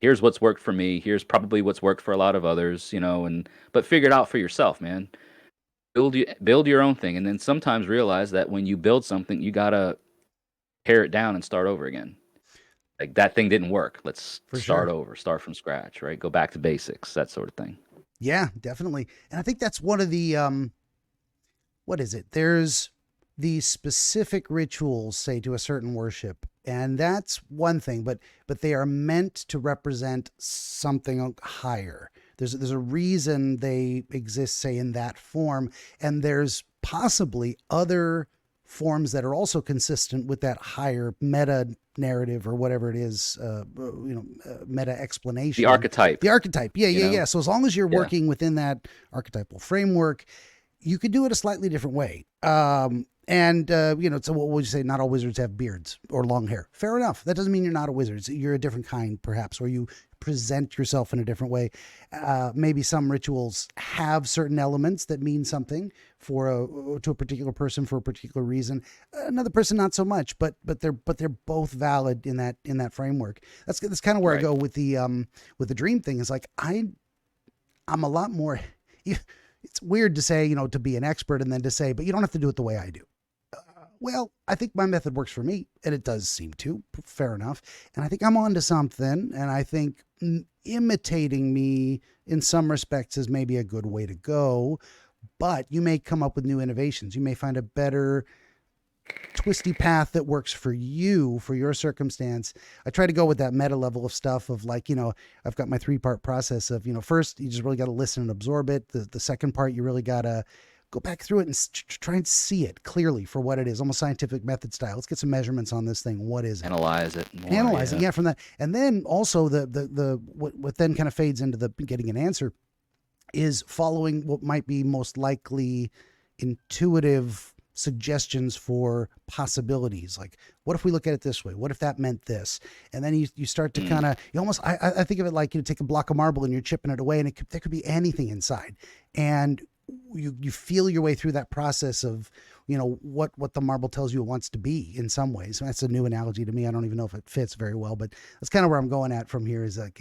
here's what's worked for me. Here's probably what's worked for a lot of others. And but figure it out for yourself, man. Build your own thing, and then sometimes realize that when you build something, you gotta tear it down and start over again. like that thing didn't work. Let's For start sure. over, start from scratch, right? Go back to basics, that sort of thing. Yeah, definitely. And I think that's one of the what is it? There's these specific rituals, say, to a certain worship, and that's one thing, but they are meant to represent something higher. There's a reason they exist, say, in that form, and there's possibly other forms that are also consistent with that higher meta narrative or whatever it is, meta The explanation. archetype, The archetype, yeah, you yeah, know? yeah. So as long as you're Yeah. working within that archetypal framework, you could do it a slightly different way. So what would you say? Not all wizards have beards or long hair. Fair enough. That doesn't mean you're not a wizard. You're a different kind, perhaps, or you present yourself in a different way. Maybe some rituals have certain elements that mean something to a particular person for a particular reason. Another person, not so much. But they're both valid in that framework. That's kind of where I Right. go with the dream thing. Is like I'm a lot more. It's weird to say, to be an expert and then to say, but you don't have to do it the way I do. Well, I think my method works for me, and it does seem to. Fair enough. And I think I'm onto something, and I think imitating me in some respects is maybe a good way to go. But you may come up with new innovations. You may find a better twisty path that works for you, for your circumstance. I try to go with that meta level of stuff of like, I've got my 3-part process of, first, you just really got to listen and absorb it. The second part, you really got to go back through it and try and see it clearly for what it is, almost scientific method style. Let's get some measurements on this thing. What is it? Analyze it more. Analyze it. Yeah. From that. And then also what then kind of fades into the getting an answer is following what might be most likely intuitive suggestions for possibilities. Like, what if we look at it this way? What if that meant this? And then you start to kind of, you almost, I think of it like, take a block of marble and you're chipping it away, and there could be anything inside. And you feel your way through that process of, what the marble tells you it wants to be in some ways. That's a new analogy to me. I don't even know if it fits very well, but that's kind of where I'm going at from here is like,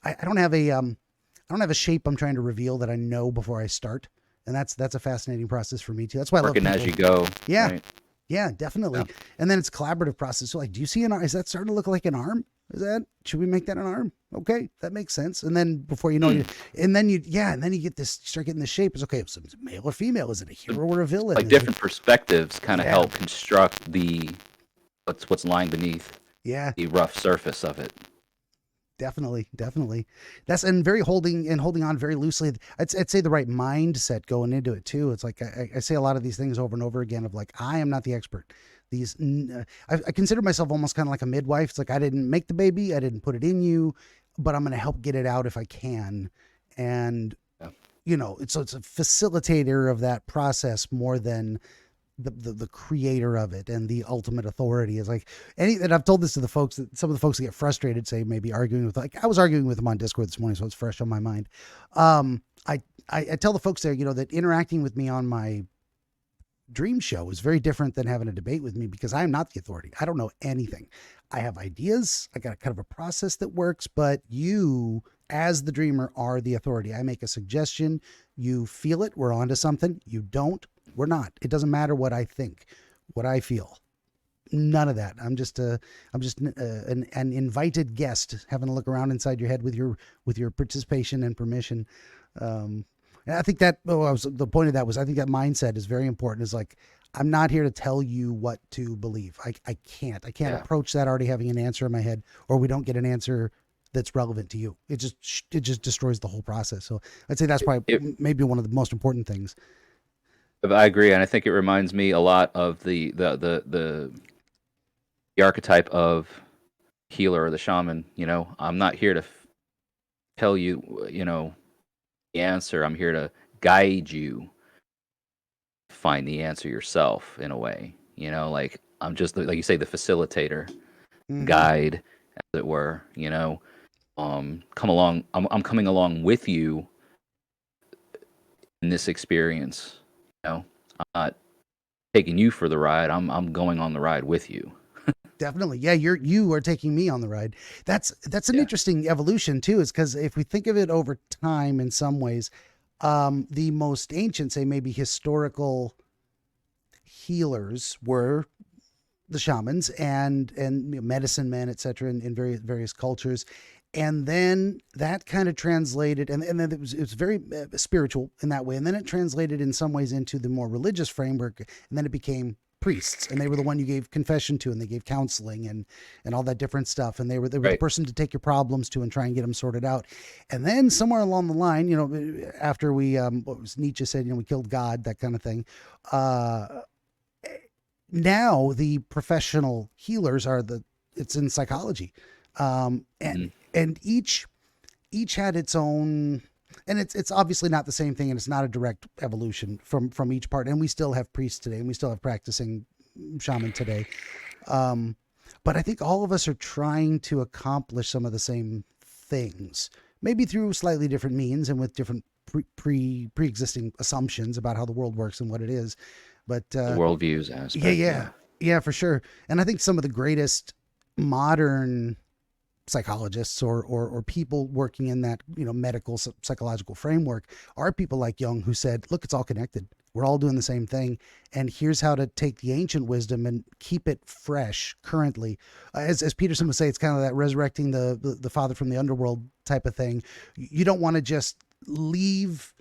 I don't have a shape I'm trying to reveal that I know before I start. And that's a fascinating process for me too. That's why I love Working people. as you go. Yeah. Right? Yeah, definitely. Yeah. And then it's a collaborative process. So like, do you see an arm? Is that starting to look like an arm? Should we make that an arm? Okay, that makes sense. And then before you know it, and then you get this, you start getting the shape. It's okay, so is it male or female? Is it a hero or a villain? Like different perspectives kind of Yeah. help construct what's lying beneath Yeah, the rough surface of it. definitely. That's and holding on very loosely. I'd say the right mindset going into it too. It's like I say a lot of these things over and over again of like, I am not the expert. I consider myself almost kind of like a midwife. It's like, I didn't make the baby, I didn't put it in you, but I'm going to help get it out if I can. And Yeah. it's a facilitator of that process more than the creator of it and the ultimate authority. Is like and I've told this to some of the folks that get frustrated, say maybe arguing with, like I was arguing with them on Discord this morning, so it's fresh on my mind. I tell the folks there, that interacting with me on my dream show is very different than having a debate with me, because I'm not the authority. I don't know anything. I have ideas. I got a kind of a process that works, but you, as the dreamer, are the authority. I make a suggestion. You feel it. We're onto something. You don't. We're not. It doesn't matter what I think, what I feel. None of that. I'm just an invited guest having a look around inside your head with your participation and permission. And I think the point of that was, I think that mindset is very important. Is like, I'm not here to tell you what to believe. I can't Yeah. approach that already having an answer in my head, or we don't get an answer that's relevant to you. It just destroys the whole process. So I'd say that's probably maybe one of the most important things. I agree, and I think it reminds me a lot of the archetype of healer or the shaman. I'm not here to tell you, the answer. I'm here to guide you to find the answer yourself in a way. Like I'm just, like you say, the facilitator, Mhm. guide, as it were. Come along. I'm coming along with you in this experience. I'm not taking you for the ride. I'm going on the ride with you. Definitely. Yeah, you are taking me on the ride. That's an Yeah. interesting evolution too, is because if we think of it over time in some ways, the most ancient, say maybe historical healers were the shamans and medicine men, etc., in various cultures. And then that kind of translated, and then it was very spiritual in that way. And then it translated in some ways into the more religious framework. And then it became priests, and they were the one you gave confession to, and they gave counseling and all that different stuff. And they were the person to take your problems to and try and get them sorted out. And then somewhere along the line, after we, what was Nietzsche said, we killed God, that kind of thing. Now the professional healers it's in psychology. And each had its own, and it's obviously not the same thing, and it's not a direct evolution from each part. And we still have priests today, and we still have practicing shaman today. But I think all of us are trying to accomplish some of the same things, maybe through slightly different means and with different pre-existing assumptions about how the world works and what it is. But the worldviews aspect. Yeah, for sure. And I think some of the greatest modern psychologists or people working in that medical psychological framework are people like Jung, who said, look, it's all connected, we're all doing the same thing, and here's how to take the ancient wisdom and keep it fresh currently. As Peterson would say, it's kind of that resurrecting the father from the underworld type of thing. You don't want to just leave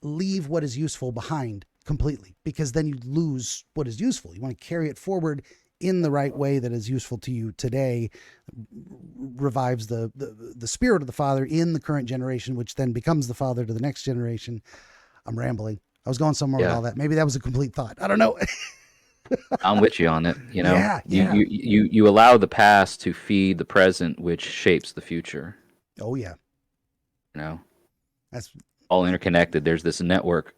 what is useful behind completely, because then you lose what is useful. You want to carry it forward in the right way that is useful to you today, revives the spirit of the father in the current generation, which then becomes the father to the next generation. I'm rambling. I was going somewhere with all that. Maybe that was a complete thought. I don't know. I'm with you on it. Yeah. You allow the past to feed the present, which shapes the future. Oh yeah. That's all interconnected. There's this network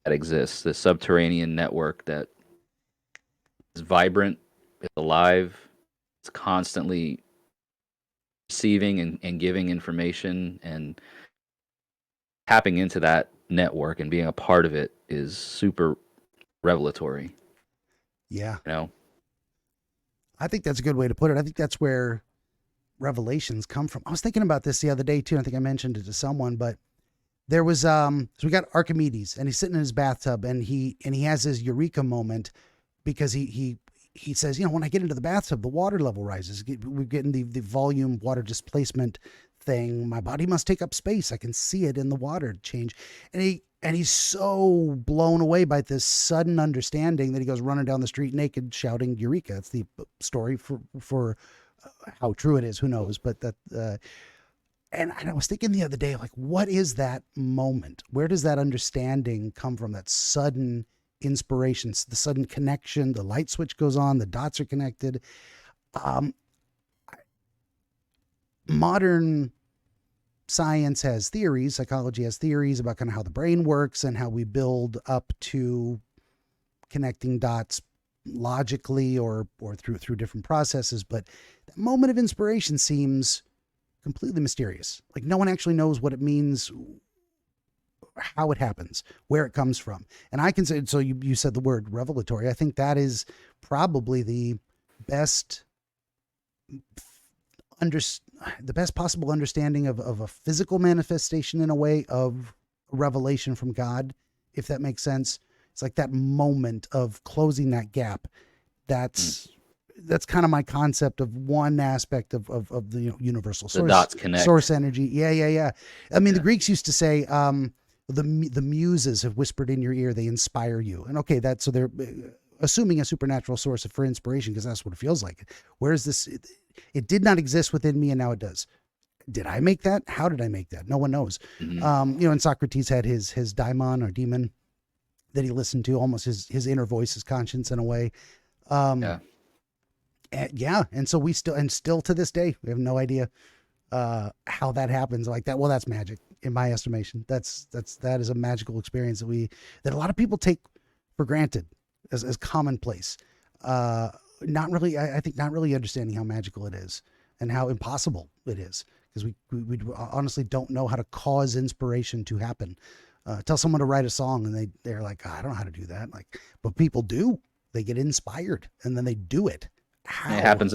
that exists, this subterranean network that is vibrant, it's alive, it's constantly receiving and giving information, and tapping into that network and being a part of it is super revelatory. Yeah. I think that's a good way to put it. I think that's where revelations come from. I was thinking about this the other day too. I think I mentioned it to someone, but there was so we got Archimedes, and he's sitting in his bathtub, and he has his eureka moment, because he says, when I get into the bathtub, the water level rises. We're getting the volume water displacement thing. My body must take up space. I can see it in the water change. And he's so blown away by this sudden understanding that he goes running down the street naked, shouting Eureka. It's the story for how true it is. Who knows? But that, and I was thinking the other day, like, what is that moment? Where does that understanding come from? That sudden inspirations, the sudden connection, the light switch goes on, the dots are connected. Modern science has theories, psychology has theories about kind of how the brain works and how we build up to connecting dots logically or through different processes. But that moment of inspiration seems completely mysterious. Like, no one actually knows what it means, how it happens, where it comes from. And I can say, so you said the word revelatory. I think that is probably the best possible understanding of a physical manifestation, in a way, of revelation from God, if that makes sense. It's like that moment of closing that gap. That's kind of my concept of one aspect of the universal source, the dots connect. Source energy. Yeah. I mean, the Greeks used to say, the muses have whispered in your ear, they inspire you. And okay, so they're assuming a supernatural source for inspiration, because that's what it feels like. Where is this? It did not exist within me, and now it does. Did I make that? How did I make that? No one knows. Mm-hmm. And Socrates had his daimon, or demon, that he listened to, almost his inner voice, his conscience, in a way. And so we still to this day, we have no idea how that happens like that. Well, that's magic in my estimation. That is a magical experience that a lot of people take for granted as commonplace. Not really, I think, not really understanding how magical it is and how impossible it is, because we honestly don't know how to cause inspiration to happen. Tell someone to write a song and they're like, I don't know how to do that. Like, but people do. They get inspired and then they do it. How? It happens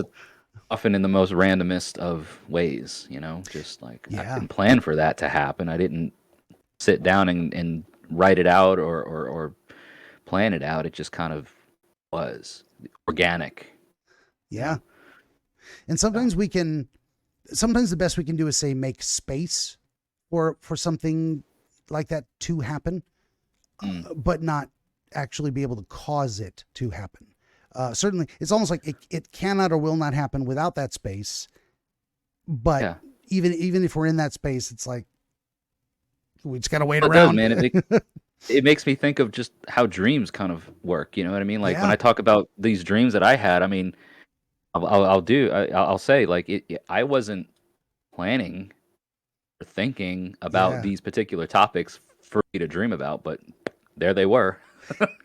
often in the most randomest of ways, just like, I didn't plan for that to happen. I didn't sit down and write it out or plan it out. It just kind of was organic. Yeah. And sometimes sometimes the best we can do is say make space for something like that to happen, but not actually be able to cause it to happen. Certainly, it's almost like it cannot or will not happen without that space. But even if we're in that space, it's like we just gotta wait around. It does, man. It makes me think of just how dreams kind of work. You know what I mean? Like when Yeah. I talk about these dreams that I had, I mean, I'll say like I wasn't planning or thinking about Yeah. these particular topics for me to dream about, but there they were.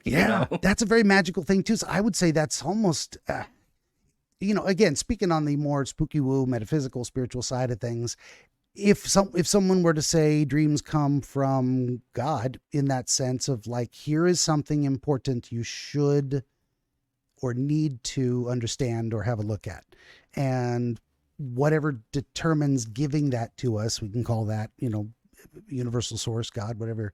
Yeah, You know? that's a very magical thing too. So I would say that's almost, again, speaking on the more spooky woo, metaphysical, spiritual side of things, if someone were to say dreams come from God in that sense of like, here is something important you should or need to understand or have a look at, and whatever determines giving that to us, we can call that, universal source, God, whatever.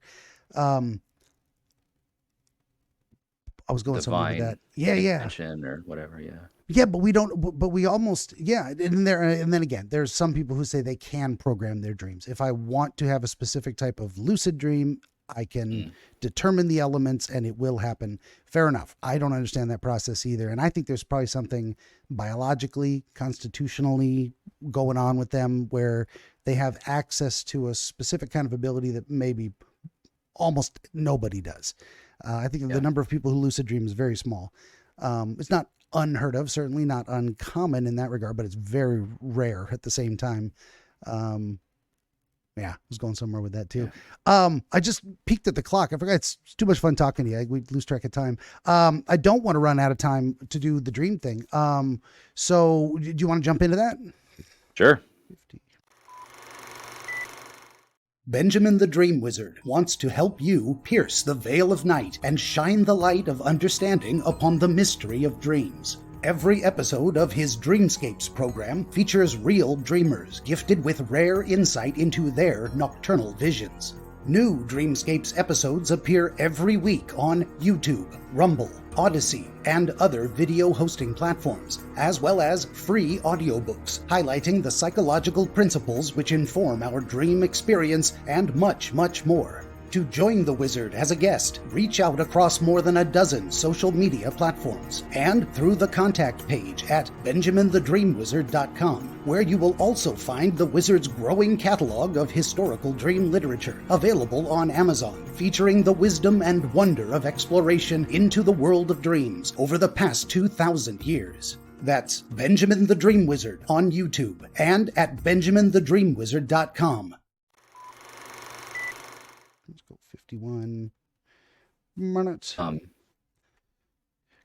I was going somewhere with that. Divine Yeah. intention or whatever. Yeah. Yeah, but we don't. But we almost. Yeah, and then again, there's some people who say they can program their dreams. If I want to have a specific type of lucid dream, I can determine the elements and it will happen. Fair enough. I don't understand that process either, and I think there's probably something biologically, constitutionally going on with them where they have access to a specific kind of ability that maybe almost nobody does. I think the number of people who lucid dream is very small. It's not unheard of, certainly not uncommon in that regard, but it's very rare at the same time. I was going somewhere with that too. I just peeked at the clock. I forgot it's too much fun talking to you. We lose track of time. I don't want to run out of time to do the dream thing. So do you want to jump into that? Sure. 50. Benjamin the Dream Wizard wants to help you pierce the veil of night and shine the light of understanding upon the mystery of dreams. Every episode of his Dreamscapes program features real dreamers gifted with rare insight into their nocturnal visions. New Dreamscapes episodes appear every week on YouTube, Rumble, Odyssey, and other video hosting platforms, as well as free audiobooks highlighting the psychological principles which inform our dream experience and much, much more. To join the wizard as a guest, reach out across more than a dozen social media platforms and through the contact page at benjaminthedreamwizard.com, where you will also find the wizard's growing catalog of historical dream literature available on Amazon, featuring the wisdom and wonder of exploration into the world of dreams over the past 2,000 years. That's Benjamin the Dream Wizard on YouTube and at benjaminthedreamwizard.com. Let's go 51 minutes. Good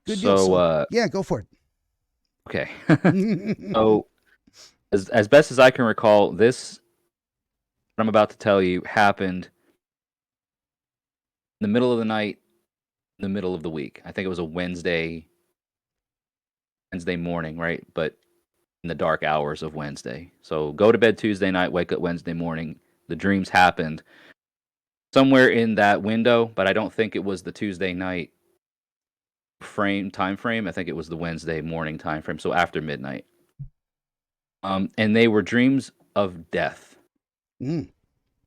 deal. So, go for it. Okay. So, as best as I can recall, what I'm about to tell you happened in the middle of the night, in the middle of the week. I think it was a Wednesday morning, right? But in the dark hours of Wednesday. So go to bed Tuesday night, wake up Wednesday morning. The dreams happened somewhere in that window, but I don't think it was the Tuesday night time frame. I think it was the Wednesday morning time frame, so after midnight. And they were dreams of death,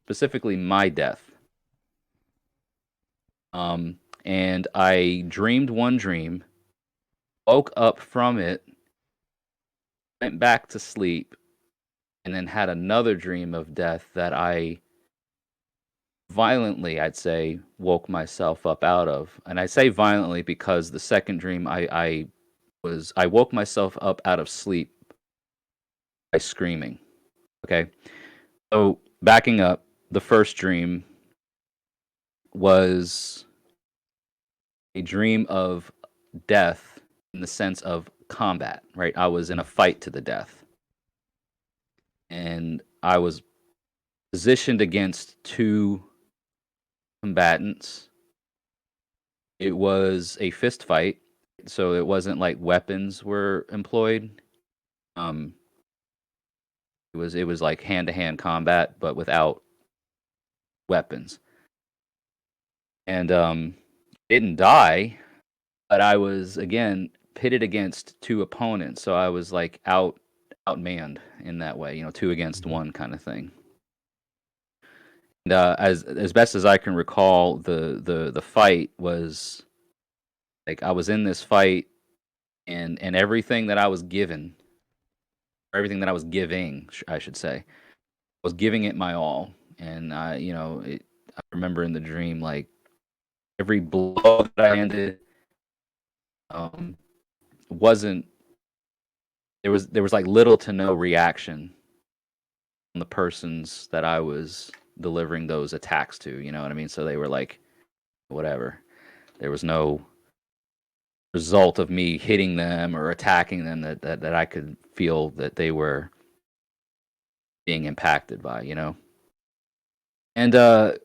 specifically my death. And I dreamed one dream, woke up from it, went back to sleep, and then had another dream of death that I violently, I'd say, woke myself up out of. And I say violently because the second dream I woke myself up out of sleep by screaming. Okay. So backing up, the first dream was a dream of death in the sense of combat, right? I was in a fight to the death. And I was positioned against two combatants. It was a fist fight, so it wasn't like weapons were employed. It was like hand-to-hand combat, but without weapons. And didn't die, but I was again pitted against two opponents, so I was like outmanned in that way, you know, two against Mhm. one kind of thing. And as best as I can recall, the fight was like I was in this fight, and everything that I was given, or everything that I was giving, I should say, was giving it my all. And I remember in the dream, like every blow that I landed, um, wasn't there was like little to no reaction on the persons that I was delivering those attacks to. You know what I mean? So they were like, whatever. There was no result of me hitting them or attacking them that I could feel that they were being impacted by, you know? And the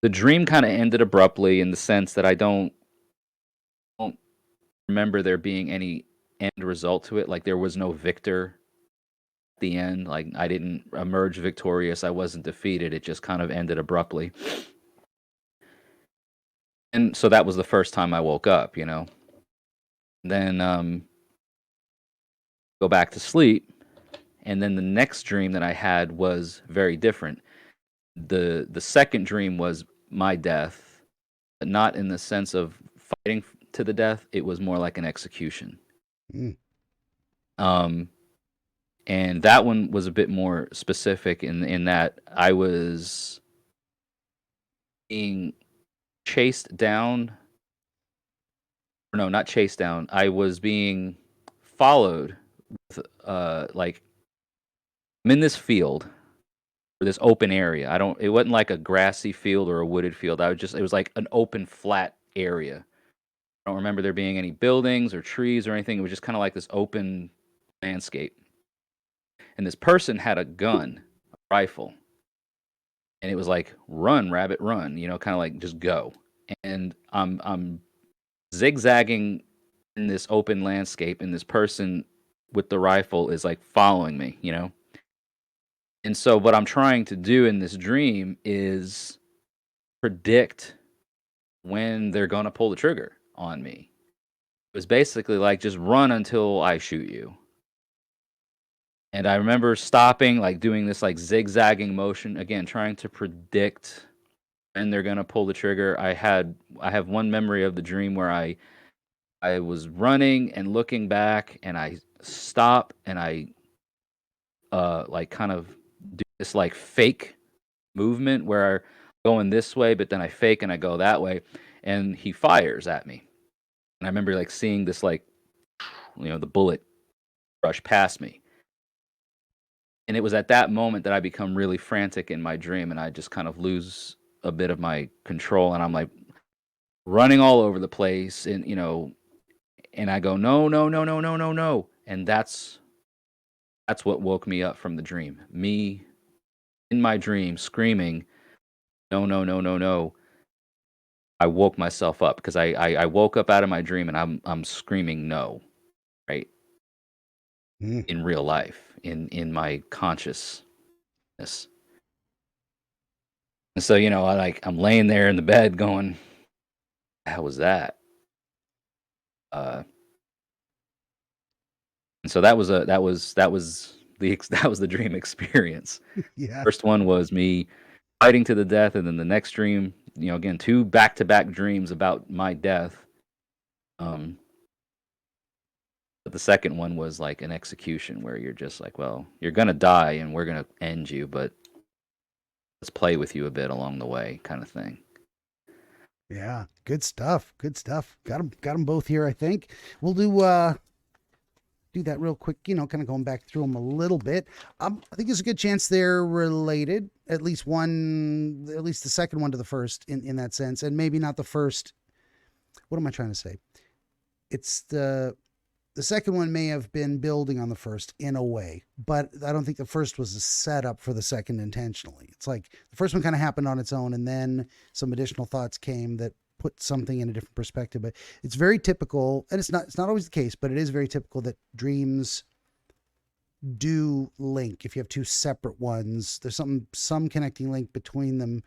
dream kind of ended abruptly in the sense that I don't remember there being any end result to it. Like there was no victor at the end. Like I didn't emerge victorious. I wasn't defeated. It just kind of ended abruptly. And so that was the first time I woke up, you know? Then go back to sleep. And then the next dream that I had was very different. The second dream was my death, but not in the sense of fighting to the death. It was more like an execution. Mm. Um, and that one was a bit more specific in that I was being chased down. Or no, not chased down. I was being followed with like I'm in this field or this open area. It wasn't like a grassy field or a wooded field. It was like an open flat area. I don't remember there being any buildings or trees or anything. It was just kind of like this open landscape. And this person had a gun, a rifle, and it was like, "Run, rabbit, run!" You know, kind of like just go. And I'm zigzagging in this open landscape, and this person with the rifle is like following me. You know, and so what I'm trying to do in this dream is predict when they're gonna pull the trigger on me. It was basically like just run until I shoot you. And I remember stopping, like doing this like zigzagging motion again, trying to predict when they're gonna pull the trigger. I have one memory of the dream where I was running and looking back, and I stop and I like kind of do this like fake movement where I'm going this way, but then I fake and I go that way, and he fires at me. And I remember like seeing this like the bullet rush past me. And it was at that moment that I become really frantic in my dream, and I just kind of lose a bit of my control, and I'm like running all over the place, and and I go, no, no, no, no, no, no, no. And that's what woke me up from the dream. Me in my dream screaming, no, no, no, no, no. I woke myself up because I woke up out of my dream, and I'm screaming no, right? Mm. In real life, in my consciousness. And so, I'm laying there in the bed going, how was that? Uh, and so that was that was the dream experience. Yeah. First one was me fighting to the death, and then the next dream, again, two back-to-back dreams about my death. Um, but the second one was like an execution where you're just like, well, you're gonna die, and we're gonna end you, but let's play with you a bit along the way, kind of thing. Yeah. Good stuff. Good stuff. Got them both here, I think. We'll do that real quick, kind of going back through them a little bit. I think there's a good chance they're related, at least the second one to the first in that sense, and maybe not the first. What am I trying to say? It's the second one may have been building on the first in a way, but I don't think the first was a setup for the second intentionally. It's like the first one kind of happened on its own, and then some additional thoughts came that put something in a different perspective. But it's very typical, and it's not always the case, but it is very typical that dreams do link. If you have two separate ones, there's some connecting link between them,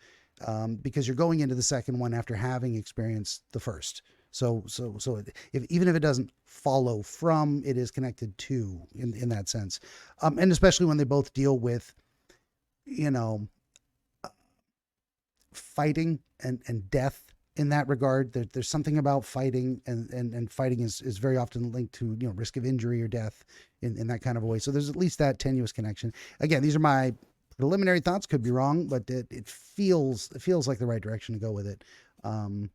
because you're going into the second one after having experienced the first. If even if it doesn't follow from, it is connected to in that sense, and especially when they both deal with, you know, fighting and death. In that regard, there's something about fighting, and fighting is very often linked to, you know, risk of injury or death in that kind of a way. So there's at least that tenuous connection. Again, these are my preliminary thoughts, could be wrong, but it feels like the right direction to go with it,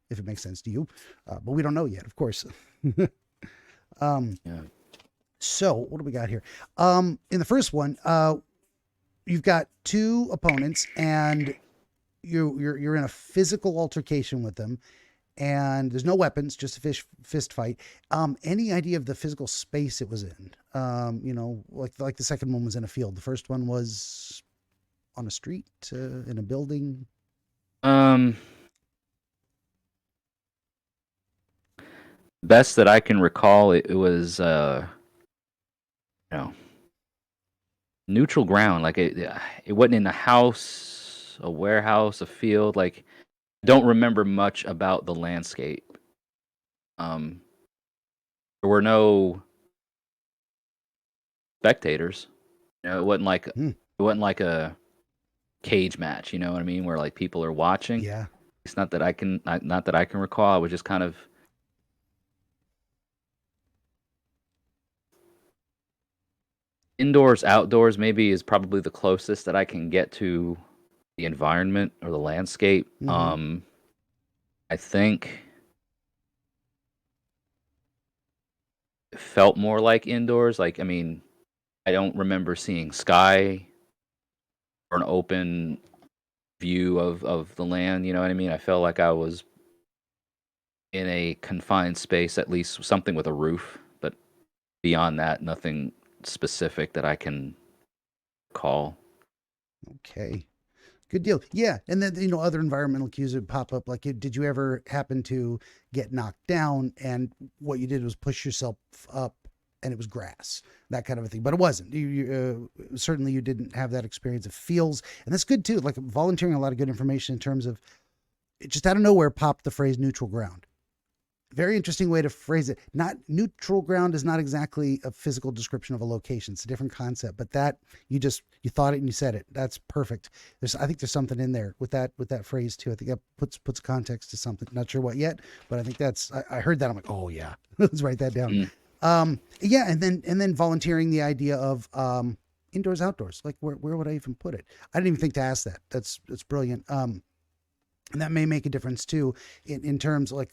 if it makes sense to you, but we don't know yet, of course. Yeah. So what do we got here? In the first one, you've got two opponents, and you're in a physical altercation with them, and there's no weapons, just a fist fight. Any idea of the physical space it was in? You know, like the second one was in a field. The first one was on a street, in a building. Best that I can recall, it was you know, neutral ground. Like it wasn't in a house, a warehouse, a field. Like, I don't remember much about the landscape. Um, there were no spectators. You know, it wasn't like a cage match. You know what I mean? Where like people are watching. Yeah. It's not that I can not that I can recall. I was just kind of indoors, outdoors. Maybe is probably the closest that I can get to the environment or the landscape. Mm-hmm. I think it felt more like indoors. Like, I mean, I don't remember seeing sky or an open view of the land. You know what I mean? I felt like I was in a confined space, at least something with a roof. But beyond that, nothing specific that I can call. Okay. Good deal. Yeah, and then, you know, other environmental cues would pop up. Like, did you ever happen to get knocked down, and what you did was push yourself up, and it was grass, that kind of a thing? But it wasn't. Certainly you didn't have that experience. It feels, and that's good too. Like, volunteering a lot of good information in terms of, it just out of nowhere popped the phrase neutral ground. Very interesting way to phrase it. Not neutral ground is not exactly a physical description of a location. It's a different concept, but that you thought it and you said it. That's perfect. I think there's something in there with that phrase too. I think that puts context to something. Not sure what yet, but I think I heard that. I'm like, oh yeah, let's write that down. Yeah. And then volunteering the idea of, indoors, outdoors. Like, where would I even put it? I didn't even think to ask that. That's brilliant. And that may make a difference too, in terms of, like,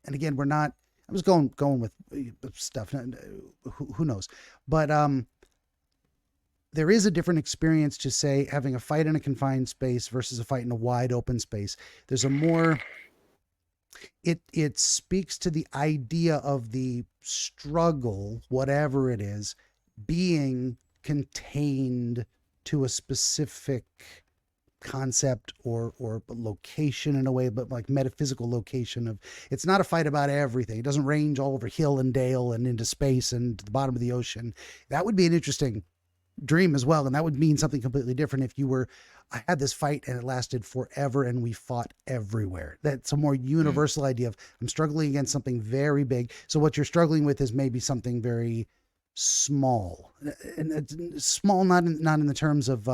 and again, we're not, I was going with stuff, who knows, but there is a different experience to, say, having a fight in a confined space versus a fight in a wide open space. There's a more, it speaks to the idea of the struggle, whatever it is, being contained to a specific concept or location in a way, but like metaphysical location of, it's not a fight about everything. It doesn't range all over hill and dale and into space and to the bottom of the ocean. That would be an interesting dream as well. And that would mean something completely different if I had this fight and it lasted forever and we fought everywhere. That's a more universal idea of, I'm struggling against something very big. So what you're struggling with is maybe something very small, and small, not in the terms of,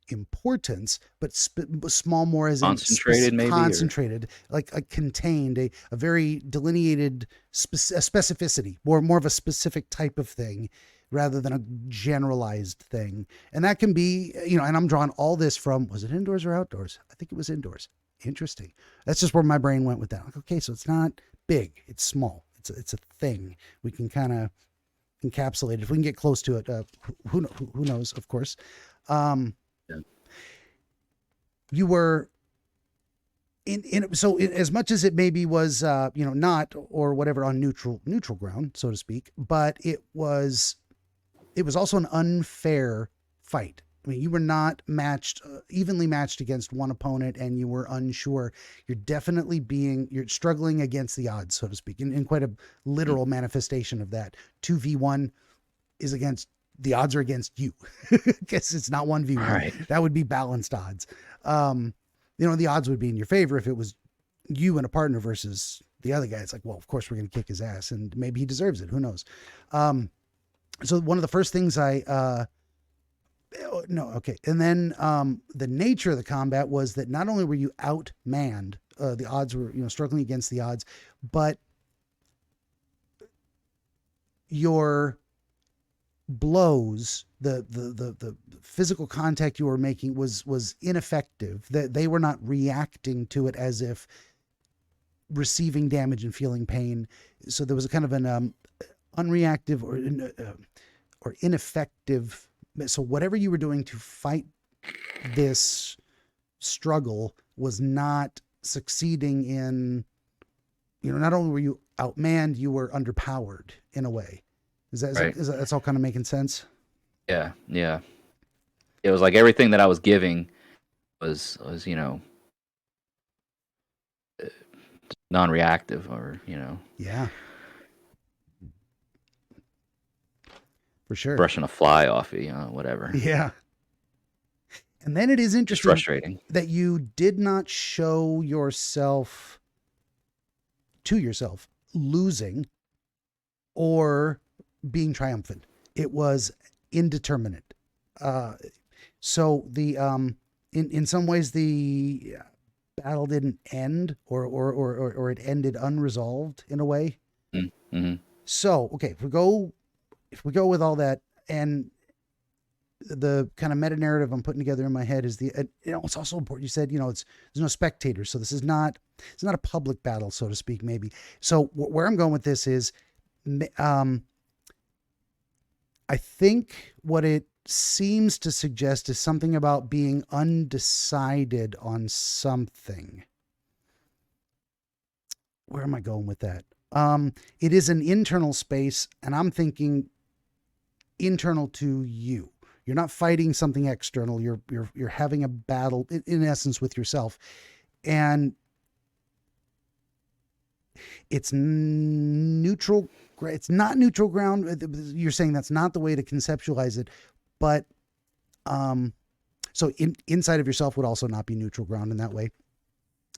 importance, but small more as Concentrated, maybe, concentrated, like contained, a very delineated specificity, more of a specific type of thing rather than a generalized thing. And that can be, you know, and I'm drawing all this from, was it indoors or outdoors? I think it was indoors. Interesting. That's just where my brain went with that. Like, okay, so it's not big, it's small. It's a thing. We can kind of encapsulate it. If we can get close to it, who knows, of course. You were so as much as it maybe was, you know, not or whatever on neutral ground, so to speak, but it was also an unfair fight. I mean, you were not evenly matched against one opponent, and you were unsure. You're struggling against the odds, so to speak, in quite a literal manifestation of that. 2v1 is against, the odds are against you. Guess it's not 1v1. Right. That would be balanced odds. You know, the odds would be in your favor if it was you and a partner versus the other guy. It's like, well, of course we're going to kick his ass, and maybe he deserves it. Who knows? So one of the first things and then the nature of the combat was that not only were you outmanned, the odds were, struggling against the odds, but your blows, the physical contact you were making was ineffective. That they were not reacting to it as if receiving damage and feeling pain. So there was a kind of an unreactive or ineffective. So whatever you were doing to fight this struggle was not succeeding in, not only were you outmanned, you were underpowered in a way. That's all kind of making sense? Yeah. It was like everything that I was giving was non-reactive, or Yeah. For sure. brushing a fly off you, whatever. Yeah. And then it is It's interesting frustrating. that you did not show yourself losing or being triumphant. It was indeterminate. So the in some ways the battle didn't end, or it ended unresolved in a way. Mm-hmm. So okay, if we go with all that, and the kind of meta narrative I'm putting together in my head is it's also important. You said, there's no spectators. So it's not a public battle, so to speak, maybe. So where I'm going with this is, I think what it seems to suggest is something about being undecided on something. Where am I going with that? It is an internal space, and I'm thinking internal to you. You're not fighting something external. You're having a battle in essence with yourself, and it's neutral. It's not neutral ground. You're saying that's not the way to conceptualize it, but so inside of yourself would also not be neutral ground in that way.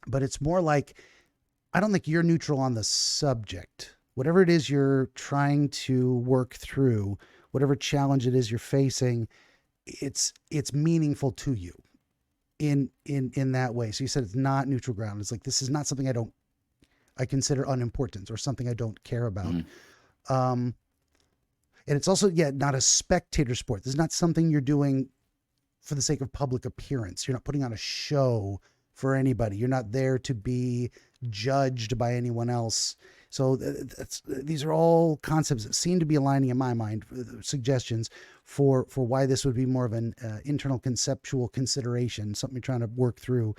But it's more like, I don't think you're neutral on the subject. Whatever it is you're trying to work through, whatever challenge it is you're facing, it's meaningful to you in that way. So you said it's not neutral ground. It's like, this is not something I consider unimportant, or something I don't care about. Mm-hmm. And it's also, not a spectator sport. This is not something you're doing for the sake of public appearance. You're not putting on a show for anybody. You're not there to be judged by anyone else. So these are all concepts that seem to be aligning in my mind, suggestions for why this would be more of an internal conceptual consideration, something you're trying to work through.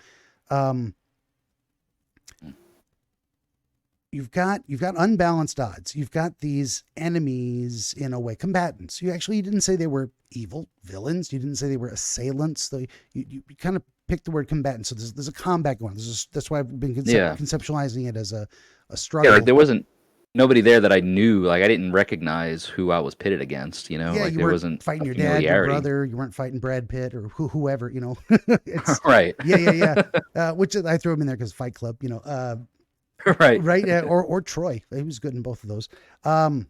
You've got unbalanced odds. You've got these enemies, in a way, combatants. You didn't say they were evil villains. You didn't say they were assailants. You kind of picked the word combatant. So there's a combat going on. That's why I've been conceptualizing it as a struggle. Yeah, like there wasn't nobody there that I knew. Like, I didn't recognize who I was pitted against. Yeah, like you there weren't wasn't fighting your dad, your brother. You weren't fighting Brad Pitt or whoever. It's, right. Yeah. Which I threw him in there because Fight Club. Right. Or Troy. He was good in both of those. And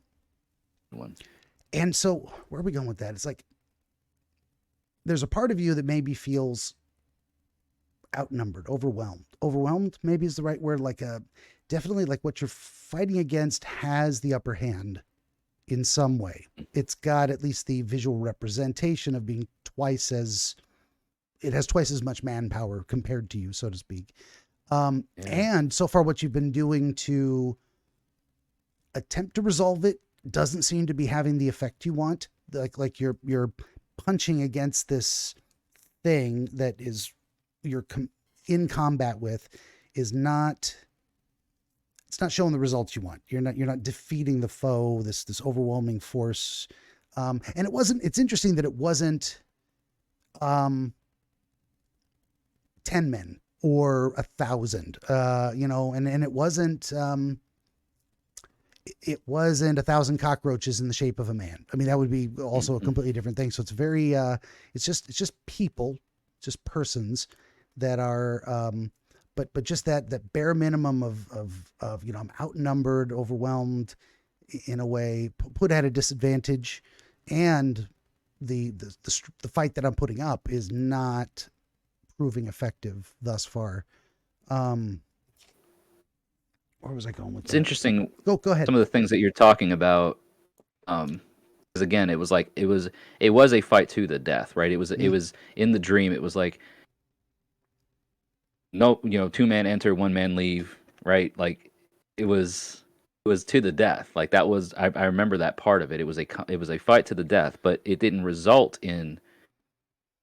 so where are we going with that? It's like, there's a part of you that maybe feels outnumbered, overwhelmed maybe is the right word. Like definitely like what you're fighting against has the upper hand in some way. It's got at least the visual representation of being it has twice as much manpower compared to you, so to speak. And so far what you've been doing to attempt to resolve it doesn't seem to be having the effect you want. Like you're punching against this thing that is you're in combat with it's not showing the results you want. You're not defeating the foe, this overwhelming force. And it's interesting that it wasn't 10 men or 1,000, and it wasn't 1,000 cockroaches in the shape of a man. I mean, that would be also a completely different thing. So it's very, it's just people, just persons that are but just that bare minimum of I'm outnumbered, overwhelmed in a way, put at a disadvantage, and the fight that I'm putting up is not proving effective thus far. Where was I going with It's that? interesting. Go ahead. Some of the things that you're talking about, because again, it was a fight to the death, right? It was in the dream. It was like, no, 2-man enter, 1-man leave, right? Like it was to the death. Like that was, I remember that part of it. It was a fight to the death, but it didn't result in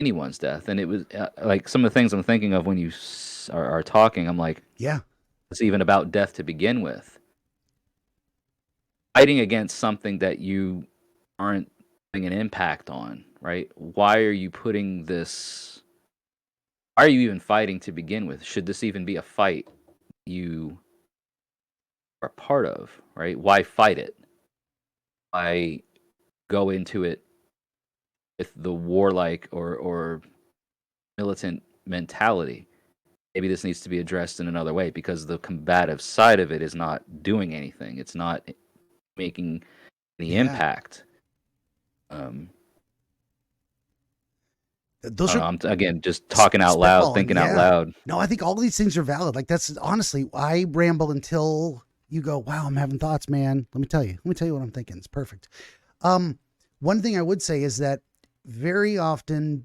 anyone's death. And it was like some of the things I'm thinking of when you are talking. I'm like, Yeah. it's even about death to begin with. Fighting against something that you aren't having an impact on, right? Why are you putting this? Why are you even fighting to begin with? Should this even be a fight you are a part of, right? Why fight it? Why go into it with the warlike or militant mentality? Maybe this needs to be addressed in another way because the combative side of it is not doing anything. It's not making any impact. Those are, I'm again just talking out loud, thinking out loud. No, I think all these things are valid. Like that's honestly, I ramble until you go, wow, I'm having thoughts, man. Let me tell you what I'm thinking. It's perfect. One thing I would say is that very often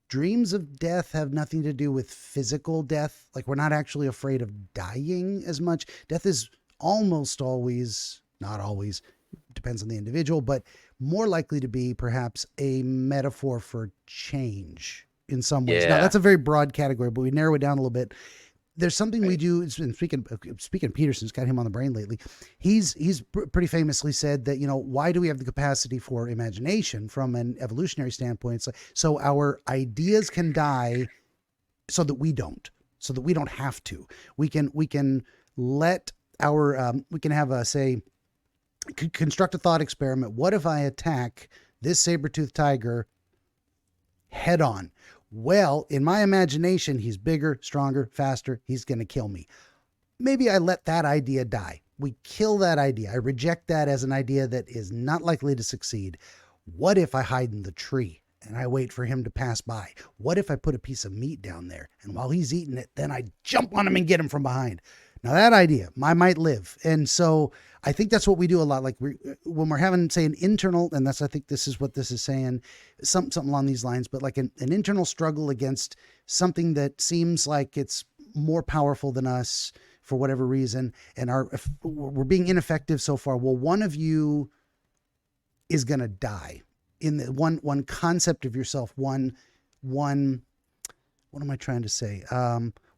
dreams of death have nothing to do with physical death. Like we're not actually afraid of dying as much. Death is almost always, not always, depends on the individual, but more likely to be perhaps a metaphor for change in some ways. Now that's a very broad category, but we narrow it down a little bit. There's something we do. And speaking of Peterson's got him on the brain lately. He's pretty famously said that, why do we have the capacity for imagination from an evolutionary standpoint? It's like, so our ideas can die so that we don't have to. We can let our, we can have construct a thought experiment. What if I attack this saber-toothed tiger head on? Well, in my imagination, he's bigger, stronger, faster. He's going to kill me. Maybe I let that idea die. We kill that idea. I reject that as an idea that is not likely to succeed. What if I hide in the tree and I wait for him to pass by? What if I put a piece of meat down there and while he's eating it, then I jump on him and get him from behind? Now that idea, I might live. And so I think that's what we do a lot. Like when we're having, say, an internal, and I think this is what this is saying, something along these lines, but like an internal struggle against something that seems like it's more powerful than us for whatever reason. And we're being ineffective so far. Well, one of you is going to die in the one concept of yourself. One, what am I trying to say?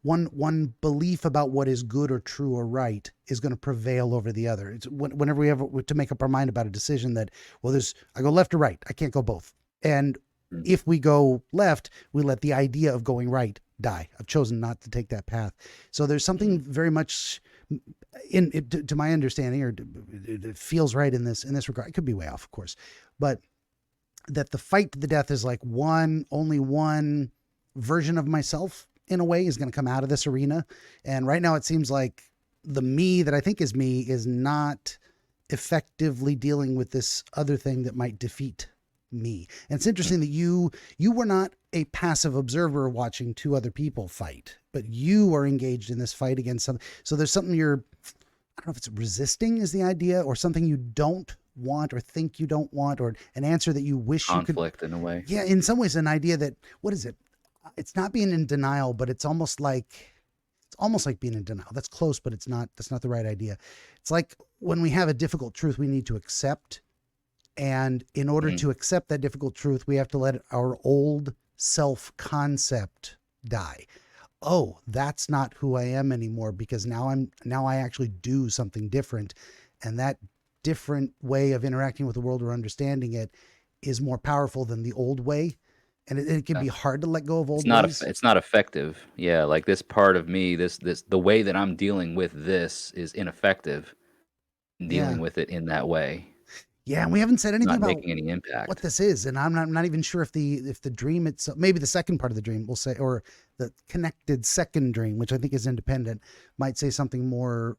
One belief about what is good or true or right is going to prevail over the other. It's whenever we have to make up our mind about a decision that, well, I go left or right. I can't go both. And if we go left, we let the idea of going right die. I've chosen not to take that path. So there's something very much to my understanding, or it feels right in this regard. It could be way off, of course, but that the fight to the death is like only one version of myself in a way is going to come out of this arena. And right now it seems like the me that I think is me is not effectively dealing with this other thing that might defeat me. And it's interesting that you were not a passive observer watching two other people fight, but you are engaged in this fight against something. So there's something I don't know if it's resisting is the idea, or something you don't want or think you don't want, or an answer that you wish you could. Conflict in a way. Yeah. In some ways, an idea that, what is it? It's not being in denial, but it's almost like being in denial. That's close, but that's not the right idea. It's like when we have a difficult truth we need to accept. And in order to accept that difficult truth, we have to let our old self-concept die. Oh, that's not who I am anymore, because now I actually do something different. And that different way of interacting with the world or understanding it is more powerful than the old way. And it can be hard to let go of old ways. It's not effective. Yeah, like this part of me, the way that I'm dealing with this is ineffective in dealing with it in that way. Yeah, and we haven't said anything not about making any what impact. this is, and I'm not even sure if the dream itself, maybe the second part of the dream, we'll say, or the connected second dream, which I think is independent, might say something more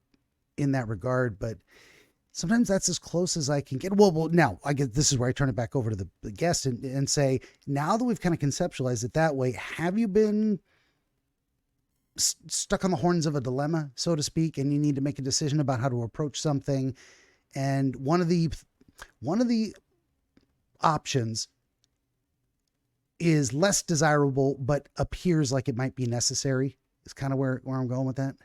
in that regard. But sometimes that's as close as I can get. Well, now I guess this is where I turn it back over to the guest and say, now that we've kind of conceptualized it that way, have you been stuck on the horns of a dilemma, so to speak, and you need to make a decision about how to approach something? And one of the options is less desirable, but appears like it might be necessary. Is kind of where I'm going with that.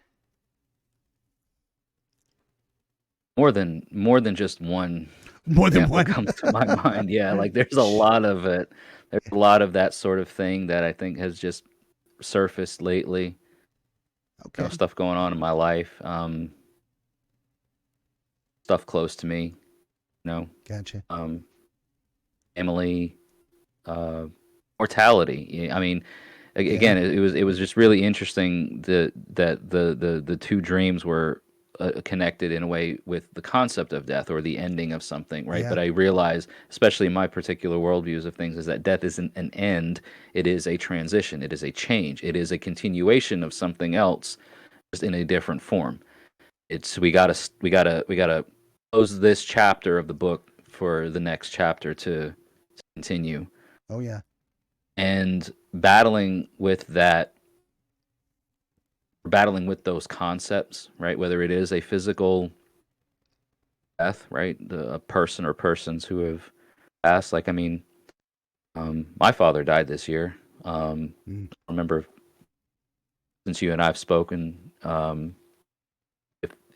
More than just one More than example one. comes to my mind. Yeah, like there's a lot of it. There's a lot of that sort of thing that I think has just surfaced lately. Okay. Stuff going on in my life, stuff close to me, you know, Gotcha. um, family, uh, mortality. I mean, Yeah. again, it was just really interesting that the two dreams were connected in a way with the concept of death or the ending of something, right? Yeah. But I realize, especially in my particular worldviews of things, is that death isn't an end; it is a transition, it is a change, it is a continuation of something else, just in a different form. It's we gotta close this chapter of the book for the next chapter to continue, Oh yeah. and battling with those concepts, right? Whether it is a physical death, right? A person or persons who have passed. Like, I mean, my father died this year. Mm. I remember since you and I have spoken,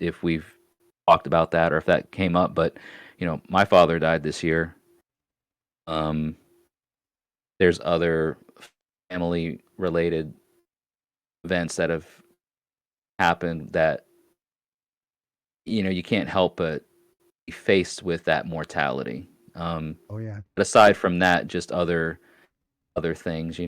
if we've talked about that or if that came up, but my father died this year. Um, there's other family related events that have happened that you can't help but be faced with that mortality. Oh yeah. But aside from that, just other things,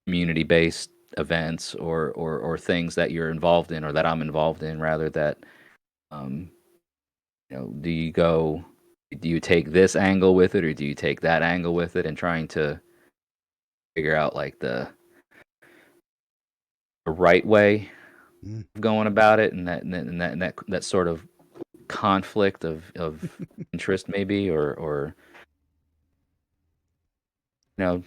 community based events or things that you're involved in or that I'm involved in, rather, that um, do you take this angle with it or do you take that angle with it, and trying to figure out like the right way Mm. of going about it, and that sort of conflict of interest, maybe, or you know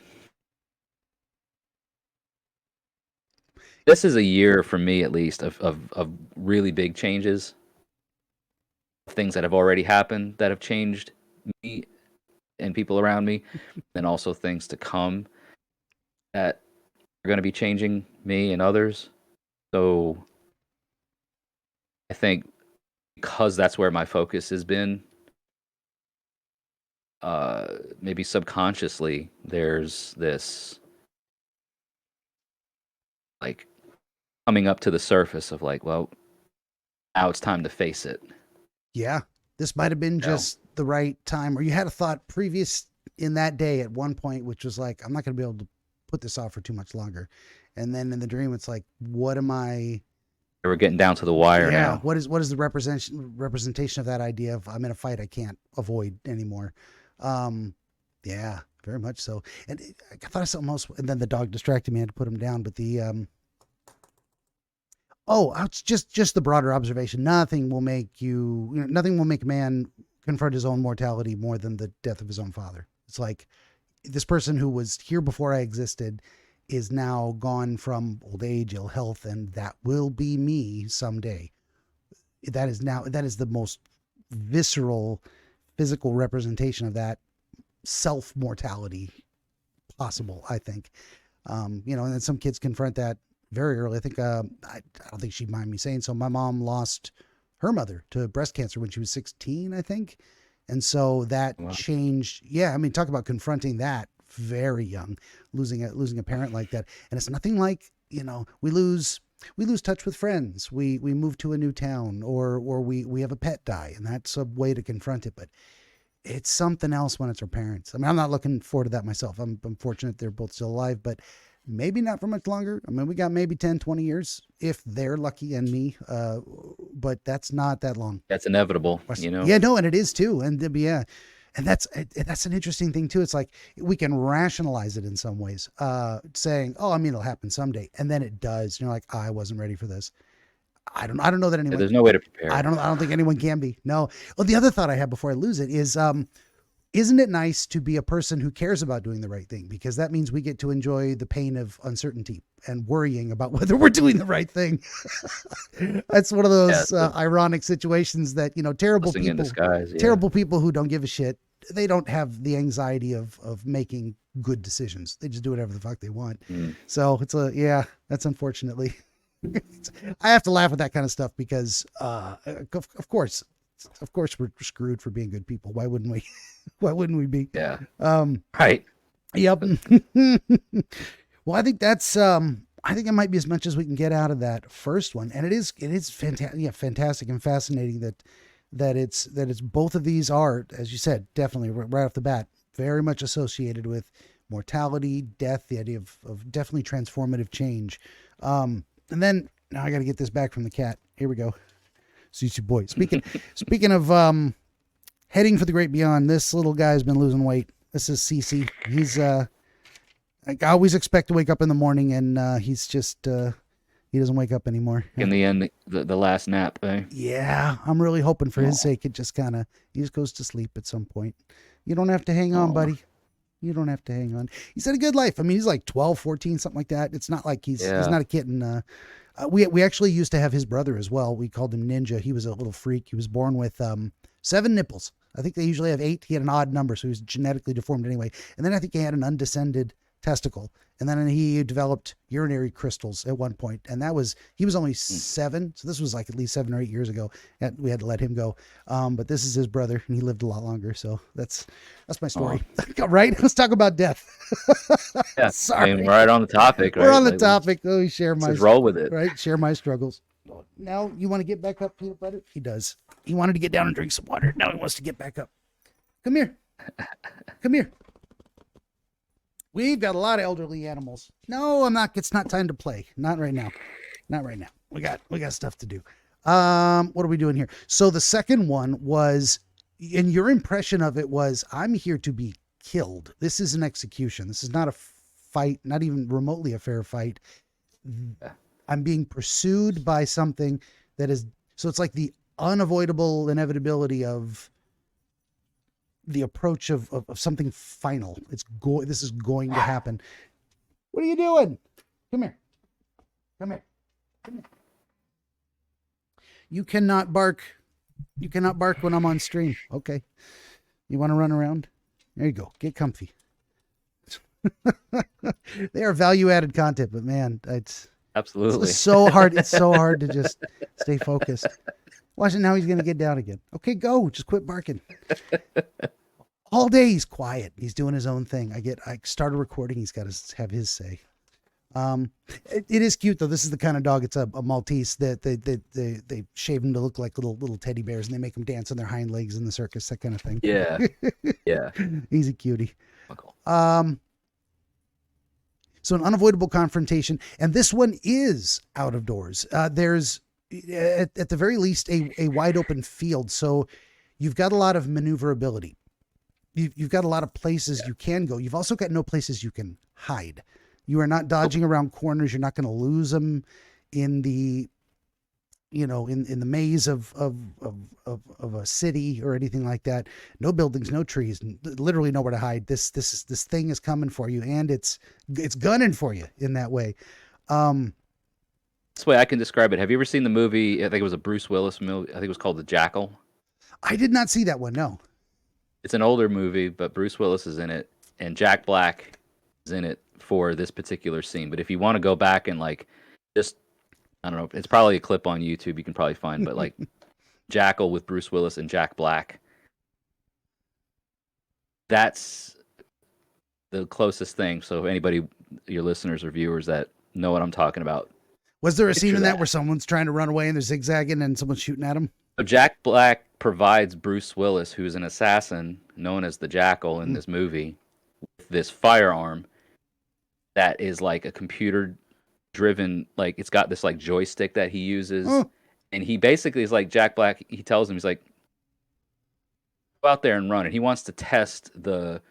this is a year for me, at least, of really big changes, things that have already happened that have changed me and people around me, and also things to come that are going to be changing me and others. So I think because that's where my focus has been, maybe subconsciously there's this, like, coming up to the surface of, like, well, now it's time to face it. Yeah. This might have been You know? just the right time, or you had a thought previous in that day at one point, which was like, I'm not going to be able to put this off for too much longer. And then in the dream, it's like, what am I? We're getting down to the wire Yeah. now. What is the representation of that idea of I'm in a fight I can't avoid anymore? Um, yeah, very much so. And I thought of something else, and then the dog distracted me. I had to put him down. But it's just the broader observation. Nothing will make a man confront his own mortality more than the death of his own father. It's like this person who was here before I existed is now gone from old age, ill health, and that will be me someday. That is the most visceral physical representation of that self mortality possible, I think. And then some kids confront that very early. I think I don't think she'd mind me saying so. My mom lost her mother to breast cancer when she was 16, I think, and so that Wow. changed. Yeah, I mean, talk about confronting that very young, losing a parent like that, and it's nothing like we lose touch with friends. We move to a new town, or we have a pet die, and that's a way to confront it. But it's something else when it's our parents. I mean, I'm not looking forward to that myself. I'm fortunate they're both still alive, but maybe not for much longer. I mean, we got maybe 10, 20 years if they're lucky and me. But that's not that long. That's inevitable, Yeah, no, and it is too. And yeah. And that's an interesting thing too. It's like we can rationalize it in some ways, saying, "Oh, I mean, it'll happen someday," and then it does. You're like, "I wasn't ready for this." I don't know that anyone. There's no way to prepare. I don't think anyone can be. No. Well, the other thought I had before I lose it is, isn't it nice to be a person who cares about doing the right thing? Because that means we get to enjoy the pain of uncertainty and worrying about whether we're doing the right thing. That's one of those ironic situations that, terrible people, in disguise, terrible people who don't give a shit. They don't have the anxiety of making good decisions. They just do whatever the fuck they want. So it's that's unfortunately, I have to laugh at that kind of stuff because, of course we're screwed for being good people. Why wouldn't we? Why wouldn't we be? Yeah. Right. Yep. Well, I think that's, I think it might be as much as we can get out of that first one. And it is fantastic. Yeah. Fantastic and fascinating that it's both of these are, as you said, definitely right off the bat, very much associated with mortality, death, the idea of definitely transformative change. And then now I got to get this back from the cat. Here we go. CC boy. Speaking of heading for the great beyond, this little guy's been losing weight. This is CC. He's I always expect to wake up in the morning, and he's just he doesn't wake up anymore. In the end, the last nap, eh? Yeah, I'm really hoping for his sake. It just he just goes to sleep at some point. You don't have to hang on, buddy. You don't have to hang on. He's had a good life. I mean, he's like 12, 14, something like that. It's not like he's not a kitten. We actually used to have his brother as well. We called him Ninja. He was a little freak. He was born with 7 nipples. I think they usually have 8. He had an odd number, so he was genetically deformed anyway. And then I think he had an undescended testicle. And then he developed urinary crystals at one point. And he was only 7. So this was like at least 7 or 8 years ago. And we had to let him go. But this is his brother, and he lived a lot longer. So that's my story. Right? Let's talk about death. Yeah. Sorry. I mean, right on the topic. We're on the topic. We share my roll with it. Right? Share my struggles. Now you want to get back up, peanut butter? He does. He wanted to get down and drink some water. Now he wants to get back up. Come here. Come here. We've got a lot of elderly animals. No, I'm not. It's not time to play. Not right now. Not right now. We got stuff to do. What are we doing here? So the second one was, and your impression of it was, I'm here to be killed. This is an execution. This is not a fight, not even remotely a fair fight. I'm being pursued by something that is, so it's like the unavoidable inevitability of the approach of something final. This is going to happen. What are you doing? Come here. Come here. Come here. You cannot bark. You cannot bark when I'm on stream. Okay. You want to run around? There you go. Get comfy. They are value-added content, but man, it's absolutely so hard. It's so hard to just stay focused. Watch it now. He's going to get down again. Okay, go. Just quit barking. All day he's quiet. He's doing his own thing. I started recording. He's got to have his say. It is cute though. This is the kind of dog. It's a Maltese that they shave him to look like little teddy bears, and they make them dance on their hind legs in the circus, that kind of thing. Yeah, yeah. He's a cutie. So an unavoidable confrontation, and this one is out of doors. There's at the very least a wide open field, so you've got a lot of maneuverability. You've got a lot of places you can go. You've also got no places you can hide. You are not dodging around corners. You're not going to lose them in the, in the maze of a city or anything like that. No buildings, no trees, literally nowhere to hide. This thing is coming for you, and it's gunning for you in that way. This way I can describe it. Have you ever seen the movie? I think it was a Bruce Willis movie. I think it was called The Jackal. I did not see that one. No. It's an older movie, but Bruce Willis is in it, and Jack Black is in it for this particular scene. But if you want to go back and I don't know, it's probably a clip on YouTube you can probably find, but like Jackal with Bruce Willis and Jack Black. That's the closest thing. So anybody, your listeners or viewers that know what I'm talking about. Was there a scene in that where someone's trying to run away and they're zigzagging and someone's shooting at them? So Jack Black provides Bruce Willis, who's an assassin known as the Jackal in this movie, with this firearm. that is like a computer driven, like it's got this like joystick that he uses, Oh, and he basically is like Jack Black. He tells him, he's like, go out there and run it. He wants to test the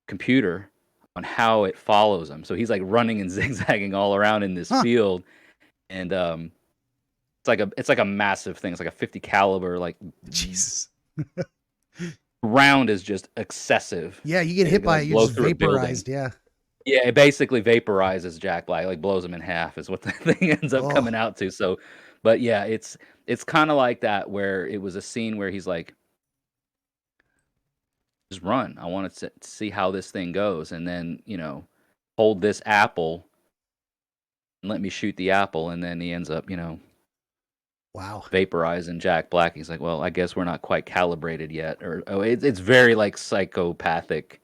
computer on how it follows him. So he's like running and zigzagging all around in this huh. field, and it's like a massive thing. It's like a 50 caliber like Jesus. round is just excessive. Yeah, you get hit It by like it, you're blows just through a building. vaporized. Yeah. Yeah, it basically vaporizes Jack Black, like blows him in half is what the thing ends up Oh, coming out to. So, but yeah, it's kind of like that where it was a scene where he's like, just run. I want to see how this thing goes, and then hold this apple and let me shoot the apple, and then he ends up wow. vaporizing Jack Black. He's like, well, I guess we're not quite calibrated yet, or it's very like psychopathic.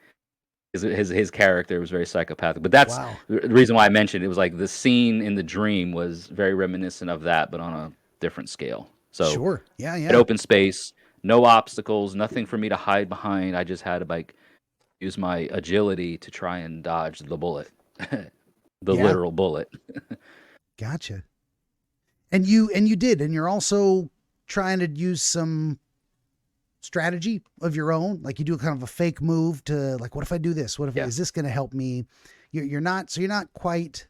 His character was very psychopathic, but that's Wow. the reason why I mentioned it was like the scene in the dream was very reminiscent of that, but on a different scale. So Sure. Yeah, at yeah. open space, no obstacles, nothing for me to hide behind. I just had to like use my agility to try and dodge the bullet, the Yeah. literal bullet. Gotcha. And you did, and you're also trying to use some strategy of your own. Like you do kind of a fake move to like, what if I do this? What if Yeah. is this going to help me? You're not, so you're not quite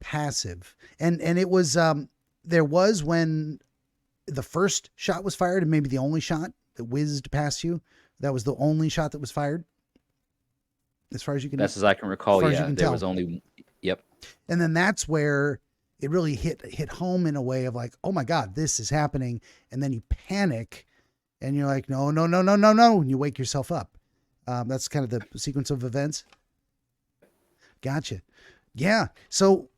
passive. And it was there was when the first shot was fired, and maybe the only shot that whizzed past you. That was the only shot that was fired, as far as you can. Best as I can recall, as far as you yeah, can there tell. was only. Yep. And then that's where it really hit home in a way of like, oh my God, this is happening. And then you panic, and you're like, no, no, no, no, no, no, and you wake yourself up. That's kind of the sequence of events. Gotcha. Yeah. So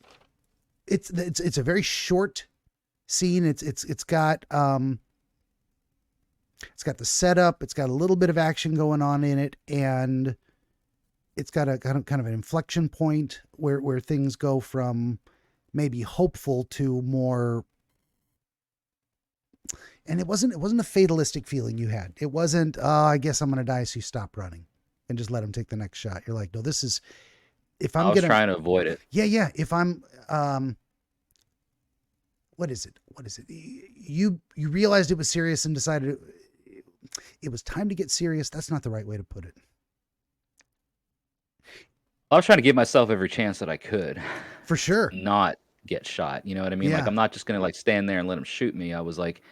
it's a very short scene. It's got the setup. It's got a little bit of action going on in it, and it's got a kind of an inflection point where things go from maybe hopeful to more. And it wasn't a fatalistic feeling you had. It wasn't, I guess I'm going to die, so you stop running and just let him take the next shot. You're like, no, this is, if I'm I was going to, trying to avoid it. yeah. If I'm, what is it? You realized it was serious and decided it was time to get serious. That's not the right way to put it. I was trying to give myself every chance that I could For sure. not get shot. You know what I mean? Yeah. Like I'm not just gonna like stand there and let him shoot me. I was like,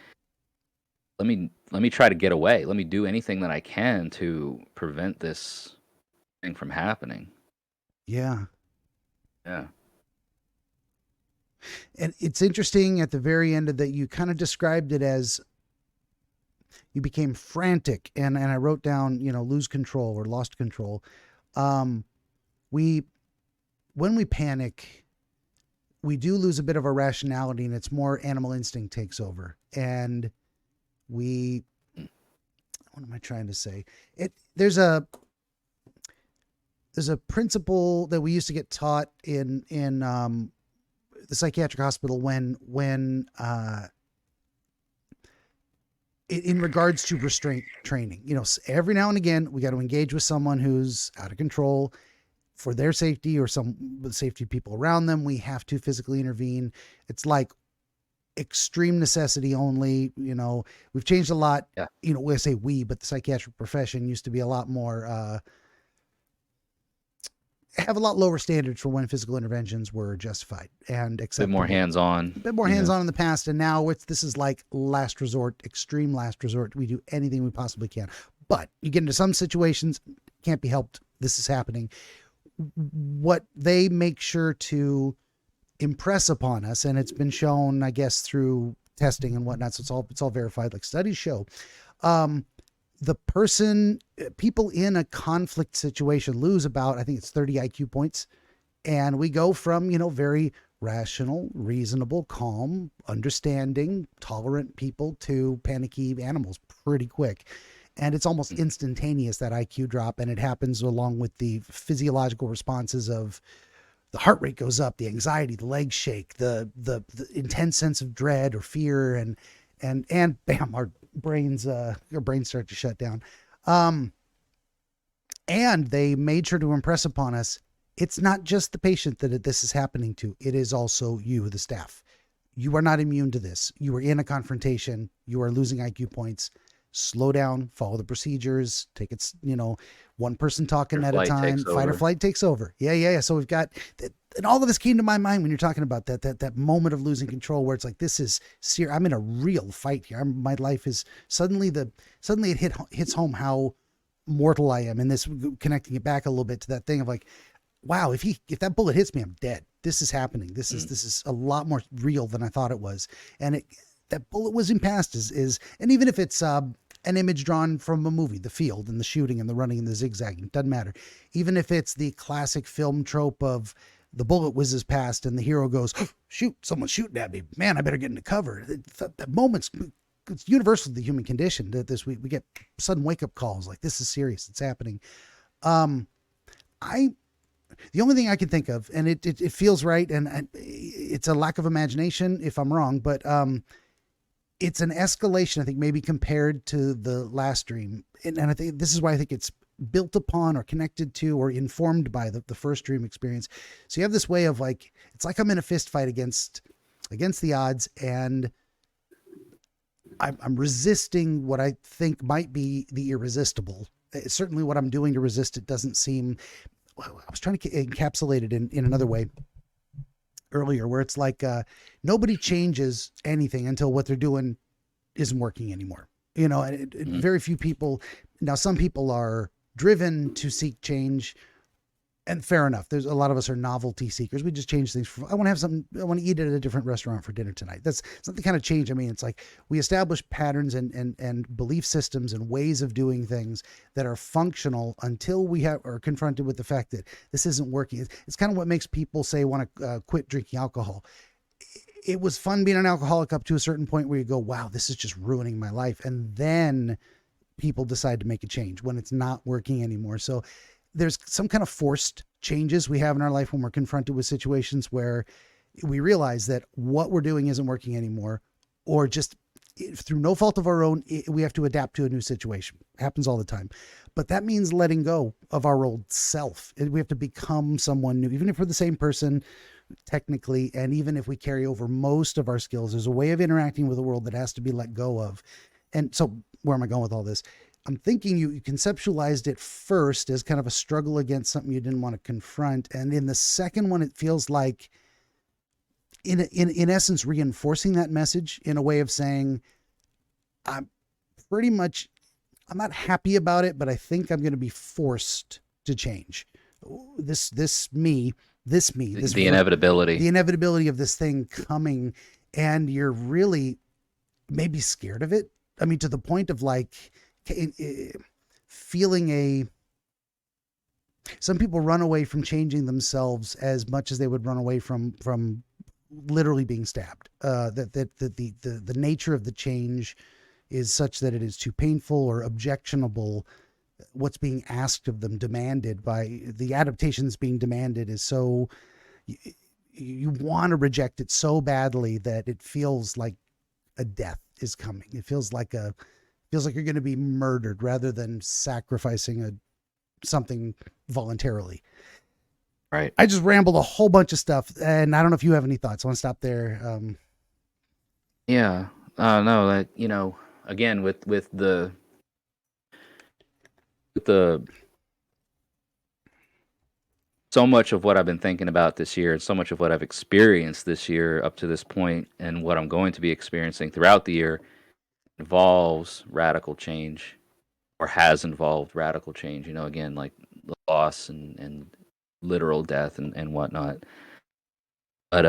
let me try to get away. Let me do anything that I can to prevent this thing from happening. Yeah. Yeah. And it's interesting at the very end of that, you kind of described it as you became frantic, and I wrote down, lose control or lost control. When we panic, we do lose a bit of our rationality, and it's more animal instinct takes over. And what am I trying to say? There's a principle that we used to get taught in the psychiatric hospital when in regards to restraint training. Every now and again, we got to engage with someone who's out of control for their safety or the safety of people around them. We have to physically intervene. It's like extreme necessity only. We've changed a lot. Yeah. We say we, but the psychiatric profession used to be a lot more, have a lot lower standards for when physical interventions were justified and acceptable. A bit more hands-on. A bit more hands-on in the past, and now this is like last resort, extreme last resort. We do anything we possibly can. But you get into some situations, can't be helped. This is happening. What they make sure to impress upon us, and it's been shown, I guess, through testing and whatnot, so it's all verified, like studies show, people in a conflict situation lose about, I think it's 30 IQ points. And we go from, very rational, reasonable, calm, understanding, tolerant people to panicky animals pretty quick. And it's almost instantaneous, that IQ drop. And it happens along with the physiological responses of the heart rate goes up, the anxiety, the legs shake, the intense sense of dread or fear, and bam, our brains start to shut down. And they made sure to impress upon us, it's not just the patient that this is happening to. It is also you, the staff. You are not immune to this. You are in a confrontation. You are losing IQ points. Slow down, follow the procedures, take it, one person talking at a time. Fight or flight takes over. Yeah. So we've got that, and all of this came to my mind when you're talking about that moment of losing control, where it's like, this is serious. I'm in a real fight here. My life is suddenly it hits home how mortal I am, and this, connecting it back a little bit to that thing of like, wow, if that bullet hits me, I'm dead. This is happening. This is a lot more real than I thought it was. And that bullet whizzing past is, and even if it's an image drawn from a movie, the field and the shooting and the running and the zigzagging, doesn't matter. Even if it's the classic film trope of the bullet whizzes past and the hero goes, oh, shoot, someone's shooting at me. Man, I better get into cover. That moment's, it's universal to the human condition. That we get sudden wake up calls like, this is serious. It's happening. The only thing I can think of, and it feels right, and it's a lack of imagination if I'm wrong, but it's an escalation, I think, maybe compared to the last dream. And I think this is why I think it's built upon or connected to or informed by the first dream experience. So you have this way of like, it's like I'm in a fist fight against the odds, and I'm resisting what I think might be the irresistible. Certainly what I'm doing to resist it doesn't seem... I was trying to encapsulate it in another way earlier, where it's like nobody changes anything until what they're doing isn't working anymore. And very few people. Now, some people are driven to seek change, and fair enough. There's a lot of us are novelty seekers. We just change things. I want to have something. I want to eat at a different restaurant for dinner tonight. That's not the kind of change. I mean, it's like we establish patterns and belief systems and ways of doing things that are functional until we are confronted with the fact that this isn't working. It's kind of what makes people say want to quit drinking alcohol. It was fun being an alcoholic up to a certain point where you go, wow, this is just ruining my life. And then people decide to make a change when it's not working anymore. So there's some kind of forced changes we have in our life when we're confronted with situations where we realize that what we're doing isn't working anymore, or just through no fault of our own, we have to adapt to a new situation. It happens all the time. But that means letting go of our old self. We have to become someone new, even if we're the same person technically. And even if we carry over most of our skills, there's a way of interacting with the world that has to be let go of. And so where am I going with all this? I'm thinking you conceptualized it first as kind of a struggle against something you didn't want to confront. And in the second one, it feels like in essence, reinforcing that message in a way of saying, I'm not happy about it, but I think I'm going to be forced to change the inevitability of this thing coming. And you're really maybe scared of it. I mean, to the point of like, feeling some people run away from changing themselves as much as they would run away from literally being stabbed. The nature of the change is such that it is too painful or objectionable. What's being asked of them, demanded by the adaptations being demanded, is so you want to reject it so badly that it feels like a death is coming. It feels like you're going to be murdered rather than sacrificing something voluntarily. Right. I just rambled a whole bunch of stuff, and I don't know if you have any thoughts. I want to stop there. Yeah. No, that, again, with the so much of what I've been thinking about this year, and so much of what I've experienced this year up to this point, and what I'm going to be experiencing throughout the year, involves radical change, or has involved radical change, again, like loss and literal death and whatnot. But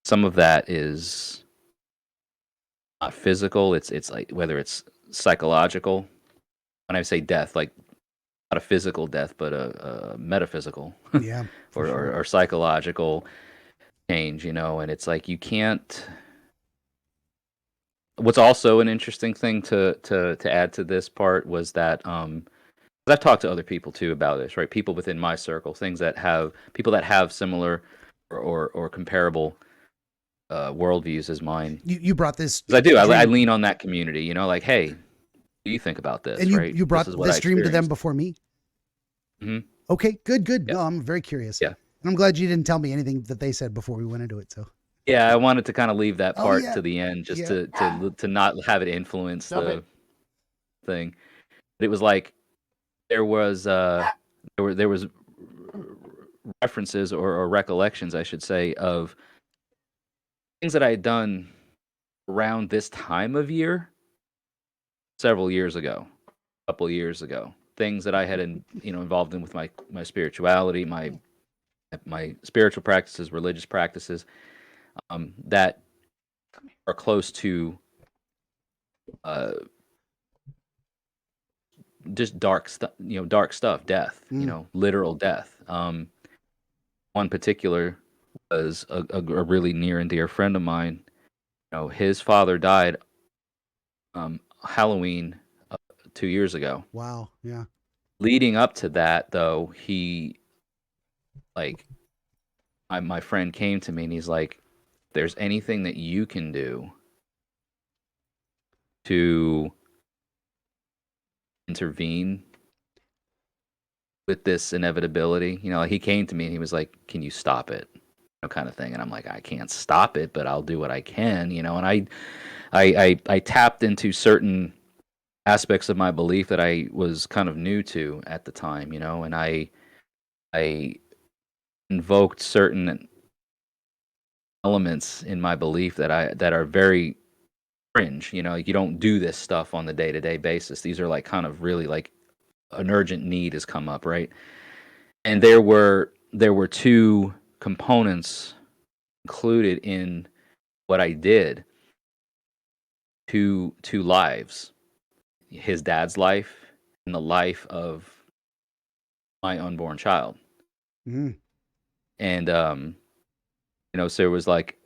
some of that is not physical. It's like, whether it's psychological. When I say death, like not a physical death, but a metaphysical, Yeah, or psychological change, and it's like you can't. What's also an interesting thing to add to this part was that I've talked to other people too about this, right? People within my circle, people that have similar or comparable worldviews as mine. You brought this. I do. I lean on that community, like, hey, do you think about this? And Right, you this is brought what I this dream to them experienced. before me? Hmm. Okay, good. Yeah, No, I'm very curious. yeah, And I'm glad you didn't tell me anything that they said before we went into it. So, yeah. I wanted to kind of leave that oh part yeah, to the end, just yeah. to not have it influence Stop it. the thing. But it was like there was there was references or recollections, I should say, of things that I had done around this time of year several years ago, a couple years ago. Things that I had involved in with my spirituality, my spiritual practices, religious practices, that are close to uh, just dark stuff, dark stuff, death, Mm, literal death. One particular was a really near and dear friend of mine. His father died Halloween 2 years ago. wow. Yeah. Leading up to that, though, like, my friend came to me and he's like, "There's anything that you can do to intervene with this inevitability." Like, he came to me and he was like, "Can you stop it?" Kind of thing. And I'm like, "I can't stop it, but I'll do what I can." And I tapped into certain aspects of my belief that I was kind of new to at the time, and I invoked certain elements in my belief that are very fringe. Like, you don't do this stuff on the day-to-day basis. These are like kind of really like an urgent need has come up, right? And there were two components included in what I did, two lives, his dad's life and the life of my unborn child. Mm, And so it was like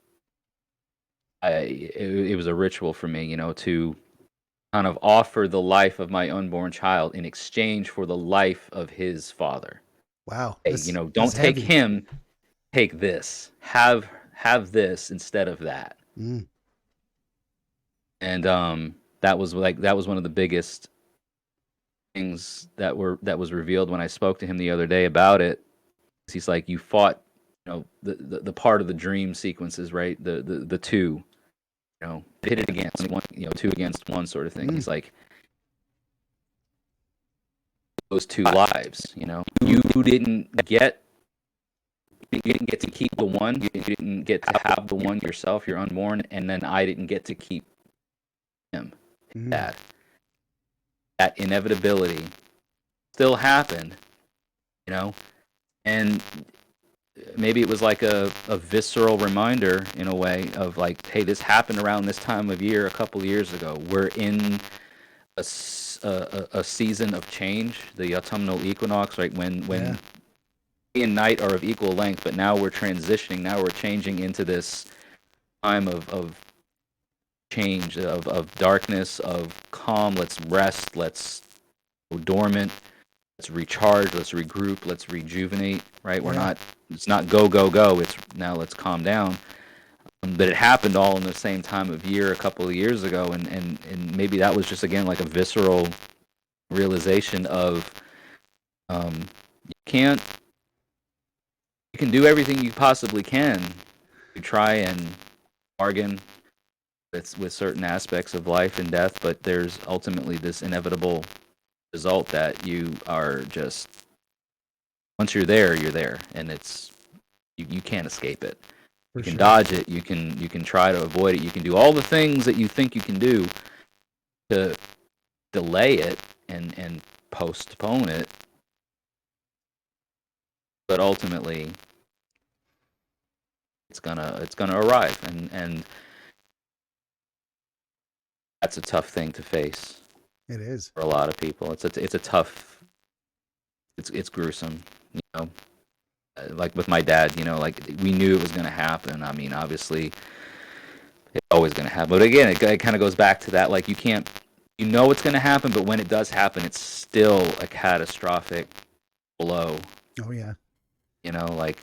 it was a ritual for me, to kind of offer the life of my unborn child in exchange for the life of his father. wow. Hey, That's don't take heavy. him, take this. Have this instead of that. Mm, And that was one of the biggest things that was revealed when I spoke to him the other day about it. He's like, "You fought, the part of the dream sequences, right? The two, pitted against one, two against one sort of thing." mm, He's like, "Those two lives, you didn't get to keep the one, you didn't get to have the one yourself, your unborn, and then I didn't get to keep him, mm. dad. That inevitability still happened, you know, and maybe it was like a visceral reminder in a way of like, hey, this happened around this time of year a couple years ago. We're in a season of change, the autumnal equinox, right? When Yeah. day and night are of equal length, but now we're transitioning. Now we're changing into this time of change, of darkness, of calm. Let's rest. Let's go dormant. Let's recharge. Let's regroup. Let's rejuvenate. Right? Yeah. It's not go go go. It's now let's calm down. But it happened all in the same time of year a couple of years ago, and maybe that was just again like a visceral realization of you can't you can do everything you possibly can to try and bargain with certain aspects of life and death, but there's ultimately this inevitable result that you are just once you're there, and you can't escape it. For You can sure. dodge it, you can try to avoid it, you can do all the things that you think you can do to delay it and postpone it, but ultimately it's gonna arrive, and that's a tough thing to face It is. for a lot of people. It's a tough, it's gruesome, you know. Like with my dad, like we knew it was going to happen. I mean, obviously, it's always going to happen. But again, it kind of goes back to that. Like, you know it's going to happen, but when it does happen, it's still a catastrophic blow. Oh yeah. Like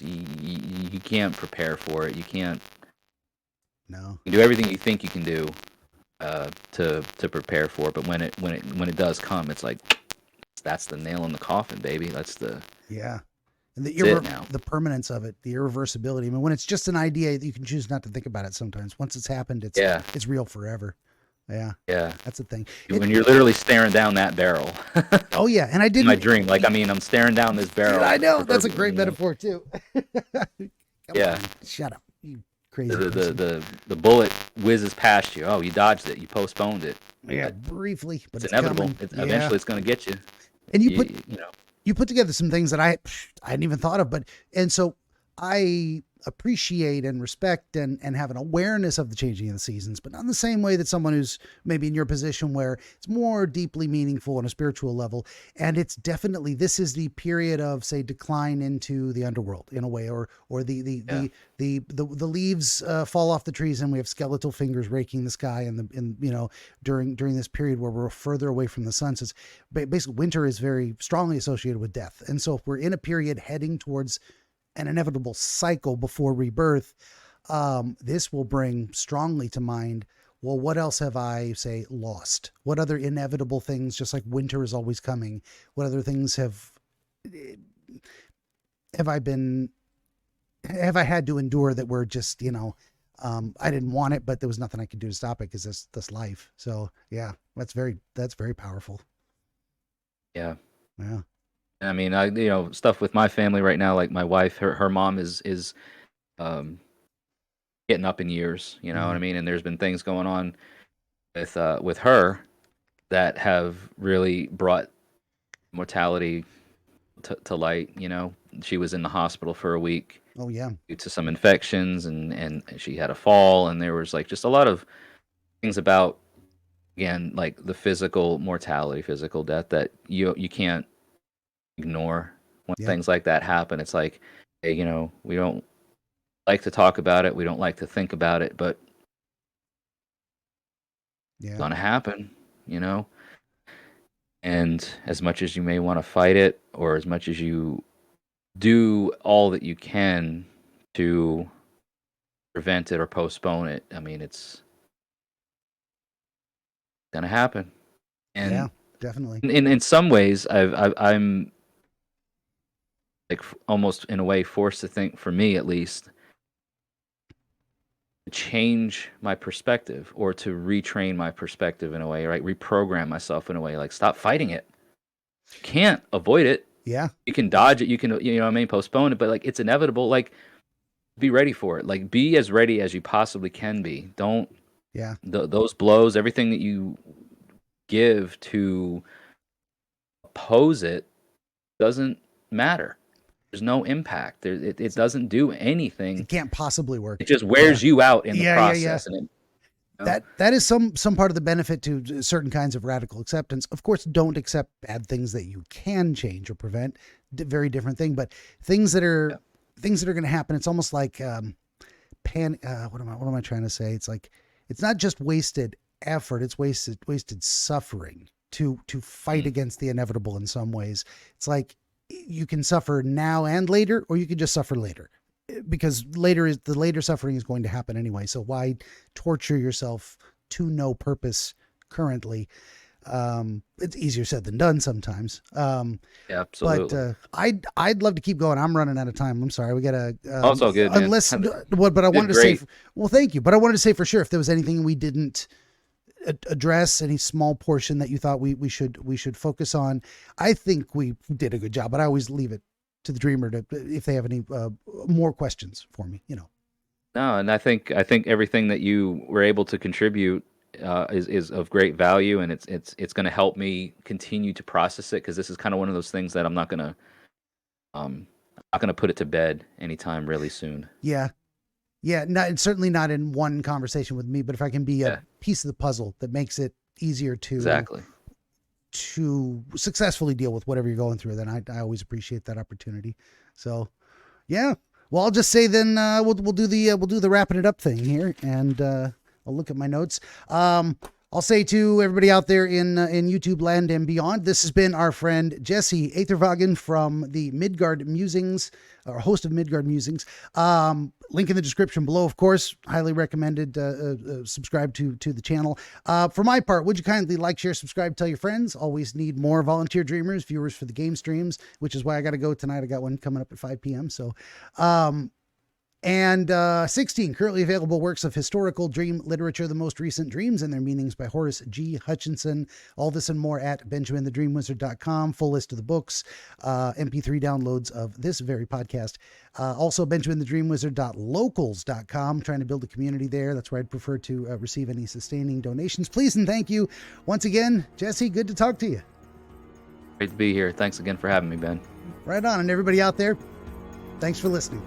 you can't prepare for it. You can't No. You do everything you think you can do to prepare for it, but when it does come, it's like that's the nail in the coffin, baby. That's Yeah. And it now. the permanence of it, the irreversibility. I mean, when it's just an idea, you can choose not to think about it sometimes. Once it's happened, it's real forever. Yeah. Yeah. That's the thing. When you're literally staring down that barrel. Oh yeah, and I didn't. My dream, like, I mean, I'm staring down this barrel. Dude, I know that's a great metaphor too. Yeah. On, shut up, you crazy. The bullet whizzes past you. Oh, you dodged it. You postponed it. Yeah, briefly, but it's inevitable. Coming. Eventually, it's going to get you. And you put together some things that I hadn't even thought of, and so I appreciate and respect and have an awareness of the changing of the seasons, but not in the same way that someone who's maybe in your position where it's more deeply meaningful on a spiritual level. And it's definitely, this is the period of, say, decline into the underworld in a way, or the leaves fall off the trees and we have skeletal fingers raking the sky during this period where we're further away from the sun. So it's basically winter is very strongly associated with death. And so if we're in a period heading towards an inevitable cycle before rebirth, this will bring strongly to mind, well, what else have I, say, lost? What other inevitable things, just like winter is always coming, what other things have I had to endure that were just, I didn't want it, but there was nothing I could do to stop it because that's life. So yeah, that's very powerful. Yeah. Yeah. I mean, stuff with my family right now, like my wife, her mom is getting up in years, you know what I mean? And there's been things going on with her that have really brought mortality to light. She was in the hospital for a week. Oh yeah. Due to some infections, and she had a fall, and there was like just a lot of things about, again, like the physical mortality, physical death that you can't ignore when things like that happen. It's like, hey, we don't like to talk about it, we don't like to think about it, but it's gonna happen, and as much as you may want to fight it, or as much as you do all that you can to prevent it or postpone it, I mean, it's gonna happen. And yeah, definitely. In some ways, I'm like almost in a way forced to think, for me at least, to change my perspective or to retrain my perspective in a way, right? Reprogram myself in a way, like stop fighting it. You can't avoid it. Yeah. You can dodge it. You can, postpone it, but like it's inevitable. Like be ready for it. Like be as ready as you possibly can be. Don't, those blows, everything that you give to oppose it doesn't matter. There's no impact. It doesn't do anything. It can't possibly work. It just wears you out in the process. Yeah. And that is some part of the benefit to certain kinds of radical acceptance. Of course, don't accept bad things that you can change or prevent. Very different thing. But things that are going to happen. It's almost like what am I trying to say? It's like it's not just wasted effort. It's wasted suffering to fight against the inevitable in some ways. It's like you can suffer now and later, or you can just suffer later, because the later suffering is going to happen anyway. So why torture yourself to no purpose currently? It's easier said than done sometimes. Yeah, absolutely. But I'd love to keep going. I'm running out of time. I'm sorry. We gotta, it's all good, man. But I wanted to say, well, thank you. But I wanted to say for sure, if there was anything we didn't address, any small portion that you thought we should focus on, I think we did a good job, but I always leave it to the dreamer to, if they have any more questions for me, No, and I think everything that you were able to contribute is of great value, and it's going to help me continue to process it, because this is kind of one of those things that I'm not going to put it to bed anytime really soon. Yeah, certainly not in one conversation with me, but if I can be a piece of the puzzle that makes it easier to successfully deal with whatever you're going through, then I always appreciate that opportunity. So, yeah. Well, I'll just say then we'll do the wrapping it up thing here, and I'll look at my notes. I'll say to everybody out there in YouTube land and beyond, this has been our friend Jesse Aethervagen from the Midgard Musings, or host of Midgard Musings. Link in the description below, of course. Highly recommended. Subscribe to the channel. For my part, would you kindly like, share, subscribe, tell your friends? Always need more volunteer dreamers, viewers for the game streams, which is why I got to go tonight. I got one coming up at 5 p.m. So, and 16 currently available works of historical dream literature, the most recent Dreams and Their Meanings by Horace G. Hutchinson. All this and more at BenjaminTheDreamWizard.com. Full list of the books, MP3 downloads of this very podcast. Also, BenjaminTheDreamWizard.locals.com. Trying to build a community there. That's where I'd prefer to receive any sustaining donations. Please and thank you once again, Jesse. Good to talk to you. Great to be here. Thanks again for having me, Ben. Right on. And everybody out there, thanks for listening.